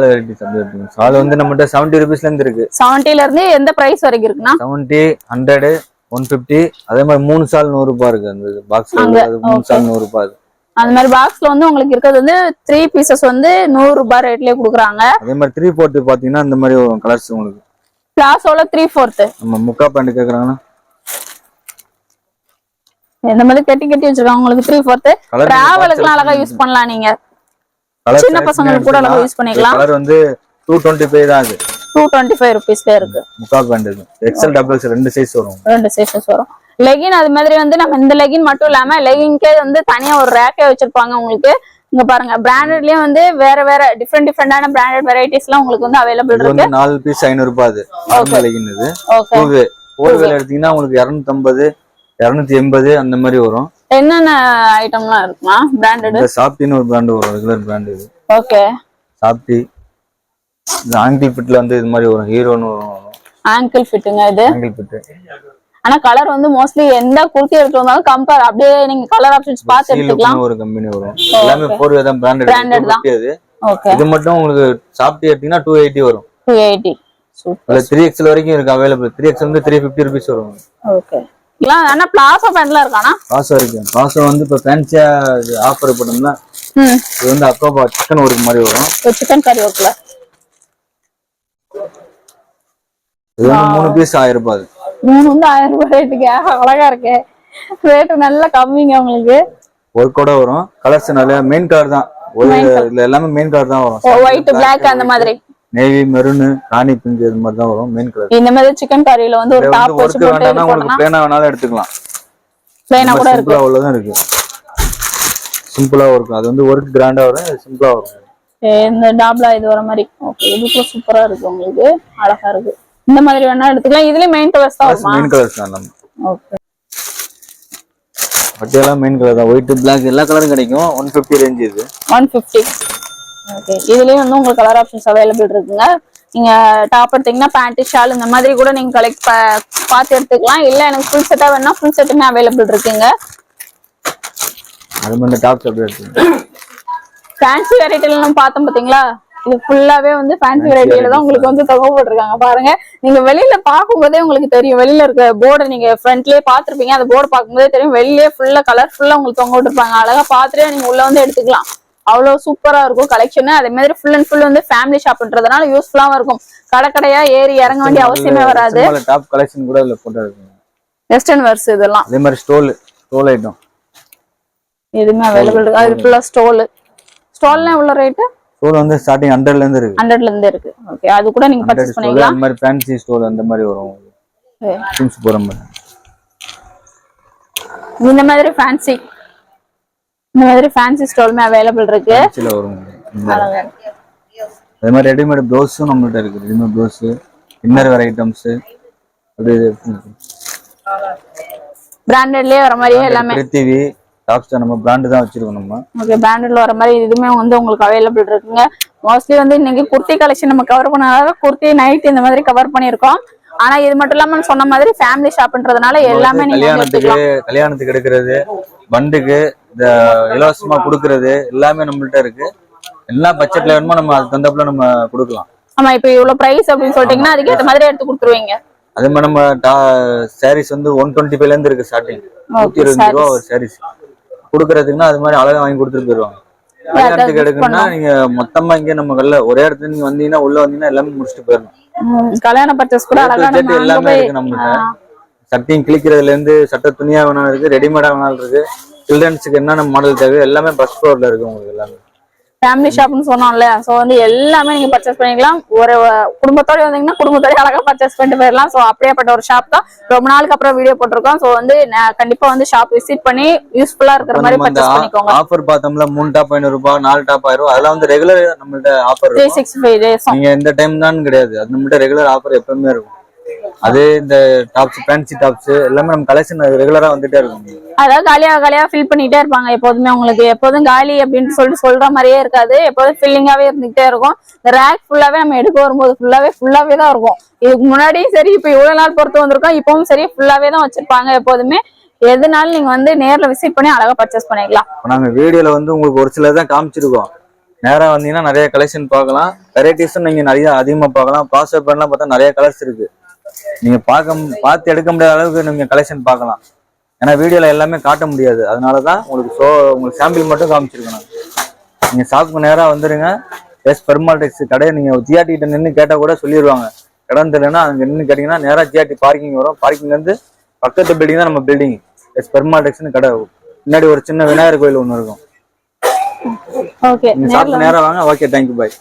வெரைட்டி சப்ஜெக்ட். ஷால் வந்து நம்மட்ட 70 ரூபீஸ்ல இருந்து இருக்கு. 70 ல இருந்து எந்த பிரைஸ் வரைக்கும் இருக்குன்னா? 70, 100, 150. அதே மாதிரி 3 ஷால் 100 ரூபாய் இருக்கு. அந்த பாக்ஸ்ல அது 3 ஷால் 100 ரூபாய். அந்த மாதிரி பாக்ஸ்ல வந்து உங்களுக்கு இருக்கிறது வந்து 3 பீசஸ் வந்து 100 ரூபாய் ரேட்லயே கொடுக்குறாங்க. அதே மாதிரி 3/4 பாத்தீங்கன்னா இந்த மாதிரி கலர்ஸ் உங்களுக்கு. பிளாசோல 3/4. நம்ம முக்கா பேண்ட் கேக்குறாங்கன்னா இந்த மாதிரி கட்டி வச்சிருக்காங்க உங்களுக்கு 3/4. டிராவலுக்கு அழகா யூஸ் பண்ணலாம். நீங்க சின்ன பசங்களுக்கு கூட அழகா யூஸ் பண்ணிக்கலாம். கலர் வந்து 225 தான். அது 225 ரூபீஸ்ல இருக்கு. முக்கா பேண்ட் இது XL XXL ரெண்டு சைஸ் வரும். ரெண்டு சைஸஸ் வரும். லெகின் அது மாதிரி வந்து நம்ம இந்த லெகின் மட்டும் இல்லாம லெகின்கே வந்து தனியா ஒரு ரேக்கே வச்சிருப்பாங்க உங்களுக்கு. இங்க பாருங்க, பிராண்டட்லயே வந்து வேற வேற டிஃபரெண்டான பிராண்டட் வெரைட்டிஸ் எல்லாம் உங்களுக்கு வந்து அவைலபிள் இருக்கு. 4 பீஸ் 500 ரூபாய். அது நார்மல் லெகின். இது போர்வேல எடுத்தீங்கன்னா உங்களுக்கு 250, 280 அந்த மாதிரி வரும். என்னென்ன ஐட்டம்லாம் இருக்குமா பிராண்டட்? சாப்டின்னு ஒரு பிராண்ட் வரும், ரெகுலர் பிராண்ட் இது. ஓகே, சாப்டி. இந்த ஆங்கிள் ஃபிட்ல வந்து இது மாதிரி வரும். ஹீரோன்னு வரும். ஆங்கிள் ஃபிட்டுங்க இது. Angle fit. ஆனா கலர் வந்து மோஸ்ட்லி எந்த குர்த்தி எடுத்தாலும் கம்பேர் அப்படியே நீங்க கலர் ஆப்ஷன்ஸ் பார்த்து எடுத்துக்கலாம். ஒரு கம்பெனி வரும். எல்லாமே போர்வே தான் பிராண்டட் தான். ஓகே, இது மட்டும் உங்களுக்கு சாப்டி எடுத்தீங்கன்னா 280 வரும். 280. சூப்பர். 3XL வரைக்கும் இருக்கு அவைலபிள். 3XL வந்து 350 ரூபீஸ் வரும். ஓகே, ஆனா பிளாசோ பேண்ட்லாம் இருக்கானா? பிளாசோ இருக்கு. பிளாசோ வந்து இப்ப ஃபேன்சியா ஆஃபர் போட்டோம்னா இது வந்து அக்கோபா சிக்கன் ஒர்க் மாதிரி வரும். சிக்கன் கறி ஒர்க்ல இது வந்து 3 பீஸ் 1000 ரூபாய். 3 வந்து 1000 ரூபாய் ரேட்டுக்கு அழகா இருக்கு. ரேட் நல்ல கம்மிங்க உங்களுக்கு. ஒர்க்கோட வரும். கலர்ஸ் நல்ல மெயின் கலர் தான். இதுல எல்லாமே மெயின் கலர் தான் வரும். ஒயிட் பிளாக் அந்த மாதிரி. நேவி மெரூன், ராணி பிங்க் இது மாதிரி தான் வரும் மெயின் கலர். இந்த மாதிரி சிக்கன் கறியில வந்து ஒரு டாப் வச்சு போட்டு உங்களுக்கு பிளேனா வேணாலும் எடுத்துக்கலாம். பிளேனா கூட இருக்கு. சிம்பிளா உள்ளதா இருக்கு. சிம்பிளா இருக்கும். அது வந்து ஒர்க் கிராண்டா வரும், சிம்பிளா வரும். இந்த டாப்லா இது வர மாதிரி. ஓகே, இது கூட சூப்பரா இருக்கு உங்களுக்கு. அழகா இருக்கு. இந்த மாதிரி வேணா எடுத்துக்கலாம். இதுலயே மெயின் கலர்ஸ் தான் வருமா? மெயின் கலர்ஸ் தான் நம்ம. ஓகே, பட்டியெல்லாம் மெயின் கலர் தான். ஒயிட், பிளாக் எல்லா கலரும் கிடைக்கும். 150 ரேஞ்ச் இது. 150. ஓகே, இதுலயே வந்து உங்களுக்கு கலர் ஆப்ஷன்ஸ் அவைலபிள் இருக்குங்க. நீங்க டாப் எடுத்தீங்கன்னா பேண்ட், ஷால் இந்த மாதிரி கூட நீங்க கலெக்ட் பார்த்து எடுத்துக்கலாம். இல்ல எனக்கு ஃபுல் செட்டா வேணா ஃபுல் செட்டுமே அவைலபிள் இருக்குங்க. அது மாதிரி டாப் செட் எடுத்துங்க. ஃபேன்சி வெரைட்டில நம்ம பார்த்தோம் பாத்தீங்களா? இது ஃபுல்லாவே வந்து ஃபேன்சி வெரைட்டில தான் உங்களுக்கு வந்து தொகை போட்டுருக்காங்க. பாருங்க, நீங்க வெளியில பாக்கும்போதே உங்களுக்கு தெரியும். வெளியில இருக்க போர்டு நீங்க ஃப்ரண்ட்லயே பாத்துருப்பீங்க. அந்த போர்டு பார்க்கும்போதே தெரியும். வெளியே ஃபுல்லா கலர் ஃபுல்லா உங்களுக்கு தொங்க விட்டுருப்பாங்க. அழகா பாத்துட்டு நீங்க உள்ள வந்து எடுத்துக்கலாம். அவ்வளவு சூப்பரா இருக்கும் கலெக்ஷன். அதே மாதிரி ஃபுல் அண்ட் ஃபுல் வந்து ஃபேமிலி ஷாப்ன்றதுனால யூஸ்ஃபுல்லாவும் இருக்கும். கடையா ஏறி இறங்க வேண்டிய அவசியமே வராது. டாப் கலெக்ஷன் கூட இதுல போட்டு இருக்கு. வெஸ்டர்ன் வேர்ஸ் இதெல்லாம் அதே மாதிரி ஸ்டோல் ஐட்டம் எதுவுமே அவைலபிள் இருக்கு. அது ஃபுல்லா ஸ்டால்லாம் எவ்வளவு ரேட்? ஸ்டோல் வந்து ஸ்டார்டிங் 100ல இருந்து இருக்கு. 100ல இருந்து இருக்கு. ஓகே, அது கூட நீங்க பர்ச்சேஸ் பண்ணிக்கலாம். அந்த மாதிரி ஃபேன்சி ஸ்டோல் அந்த மாதிரி வரும். திங்ஸ் போற மாதிரி. இந்த மாதிரி ஃபேன்சி ஸ்டோலுமே அவைலபிள் இருக்கு. சில வரும். அதே மாதிரி ரெடிமேட் ப்ளவுஸும் நம்மள்ட்ட இருக்கு. Readymade blouse, inner wear items, அப்படியே பிராண்டட்லயே வர மாதிரியே எல்லாமே. பிரித்திவி டாப்ஸ் நம்ம பிராண்ட் தான் வச்சிருக்கோம் நம்ம. ஓகே, பிராண்டட்ல வர மாதிரி இதுமே வந்து உங்களுக்கு அவைலபிள் இருக்குங்க. மோஸ்ட்லி வந்து இன்னைக்கு குர்த்தி கலெக்ஷன் நம்ம கவர் பண்ணாத குர்த்தி நைட் இந்த மாதிரி கவர் பண்ணிருக்கோம். ஆனா இது மட்டும் இல்லாம சொன்ன மாதிரி ஃபேமிலி ஷாப்ன்றதுனால எல்லாமே நீங்க கல்யாணத்துக்கு எடுக்கிறது, பண்டுக்கு இந்த இலவசமா கொடுக்கறது எல்லாமே நம்மள்ட்ட இருக்கு. எல்லா பட்ஜெட்ல வேணுமோ நம்ம அது தந்தப்பல நம்ம கொடுக்கலாம். ஆமா, இப்ப இவ்வளவு பிரைஸ் அப்படின்னு சொல்லிட்டீங்கன்னா அதுக்கு ஏத்த மாதிரி எடுத்து கொடுத்துருவீங்க. அதே மாதிரி நம்ம சாரீஸ் வந்து 125ல இருந்து இருக்கு ஸ்டார்டிங். 120 ரூபா ஒரு சாரீஸ் கொடுக்கறதுக்குன்னா அது மாதிரி அழகா வாங்கி கொடுத்துட்டு போயிருவாங்க. கல்யாணத்துக்கு எடுக்கணும்னா நீங்க மொத்தமா இங்க நம்ம கல்ல ஒரே இடத்துல நீங்க வந்தீங்கன்னா உள்ள வந்தீங்கன்னா எல்லாமே முடிச்சுட்டு போயிடணும். கல்யாண பர்ச்சேஸ் கூட அழகான எல்லாமே இருக்கு நம்மகிட்ட. சட்டையும் கிளிக்கிறதுல இருந்து சட்டை துணியா வேணாலும் இருக்கு, ரெடிமேடா வேணாலும் இருக்கு. சில்ட்ரன்ஸுக்கு என்னென்ன மாடல் தேவை எல்லாமே ஃபர்ஸ்ட் ஃப்ளோர்ல இருக்கு உங்களுக்கு எல்லாமே. ஃபேமிலி ஷாப்னு சொன்னோம்ல, சோ வந்து எல்லாமே நீங்க பர்ச்சேஸ் பண்ணிக்கலாம். ஒரு குடும்பத்தோட வந்தீங்கன்னா குடும்பத்தோட அழகா பர்ச்சேஸ் பண்ணிட்டு போயிடலாம். சோ அப்படியேப்பட்ட ஒரு ஷாப் தான். ரொம்ப நாளுக்கு அப்புறம் வீடியோ போட்டிருக்கோம். சோ வந்து கண்டிப்பா வந்து ஷாப் விசிட் பண்ணி யூஸ்ஃபுல்லா இருக்கிற மாதிரி பர்ச்சேஸ் பண்ணிக்கோங்க. ஆஃபர் பார்த்தோம்ல 3 டாப் 500 ரூபாய், 4 டாப் 1000 ரூபாய், அதெல்லாம் வந்து ரெகுலர் நம்மள்ட்ட ஆஃபர் 365 டேஸ். நீங்க இந்த டைம் தான் கிடையாது, அது நம்மள்ட்ட ரெகுலர் ஆஃபர் எப்பவுமே இருக்கும். அதே இந்த டாப்ஸ், ஃபேன்சி டாப்ஸ் எல்லாமே நம்ம கலெக்ஷன் ரெகுலரா வந்துட்டே இருக்கும். அதாவது காலியா ஃபில் பண்ணிட்டே இருப்பாங்க எப்போதுமே. உங்களுக்கு எப்போதும் காலி அப்படின்னு சொல்ற மாதிரியே இருக்காது. எப்போதும் ஃபில்லிங்காவே இருந்துகிட்டே இருக்கும். இந்த ரேக் ஃபுல்லாவே நம்ம எடுக்க வரும்போது ஃபுல்லாவே தான் இருக்கும். இதுக்கு முன்னாடியும் சரி, இப்ப இவ்வளவு நாள் பொறுத்து வந்திருக்கோம், இப்பவும் சரி ஃபுல்லாவே தான் வச்சிருப்பாங்க எப்போதுமே. எதுனாலும் நீங்க வந்து நேர்ல விசிட் பண்ணி அழகா பர்ச்சேஸ் பண்ணிக்கலாம். நாங்க வீடியோல வந்து உங்களுக்கு ஒரு சிலர் தான் காமிச்சிருக்கோம். நேரா வந்தீங்கன்னா நிறைய கலெக்ஷன் பார்க்கலாம். வெரைட்டிஸும் நீங்க நிறைய அதிகமா பார்க்கலாம். பாஸ்வேர்ட் பண்ணலாம் பார்த்தா நிறைய கலர்ஸ் இருக்கு. நீங்க பார்த்து எடுக்க முடியாத அளவுக்கு நீங்க கலெக்ஷன் பார்க்கலாம். ஏன்னா வீடியோல எல்லாமே காட்ட முடியாது. அதனாலதான் உங்களுக்கு சாம்பிள் மட்டும் காமிச்சிருக்கணும். நீங்க ஷாப்புக்கு நேரா வந்துருங்க. பெருமாள் டெக்ஸ் கடையை நீங்க ஜிஆர்டி கிட்ட நின்று கேட்டா கூட சொல்லிடுவாங்க. இடம் தெரியலன்னா அங்க நின்று கேட்டீங்கன்னா நேரா ஜிஆர்டி பார்க்கிங் வரும். பார்க்கிங் வந்து பக்கத்து பில்டிங் தான் நம்ம பில்டிங். பெருமாள் டெக்ஸ்னு கடை. முன்னாடி ஒரு சின்ன விநாயகர் கோயில் ஒண்ணு இருக்கும். ஓகே, ஷாப்புக்கு நேரா வாங்க. ஓகே, தேங்க்யூ, பாய்.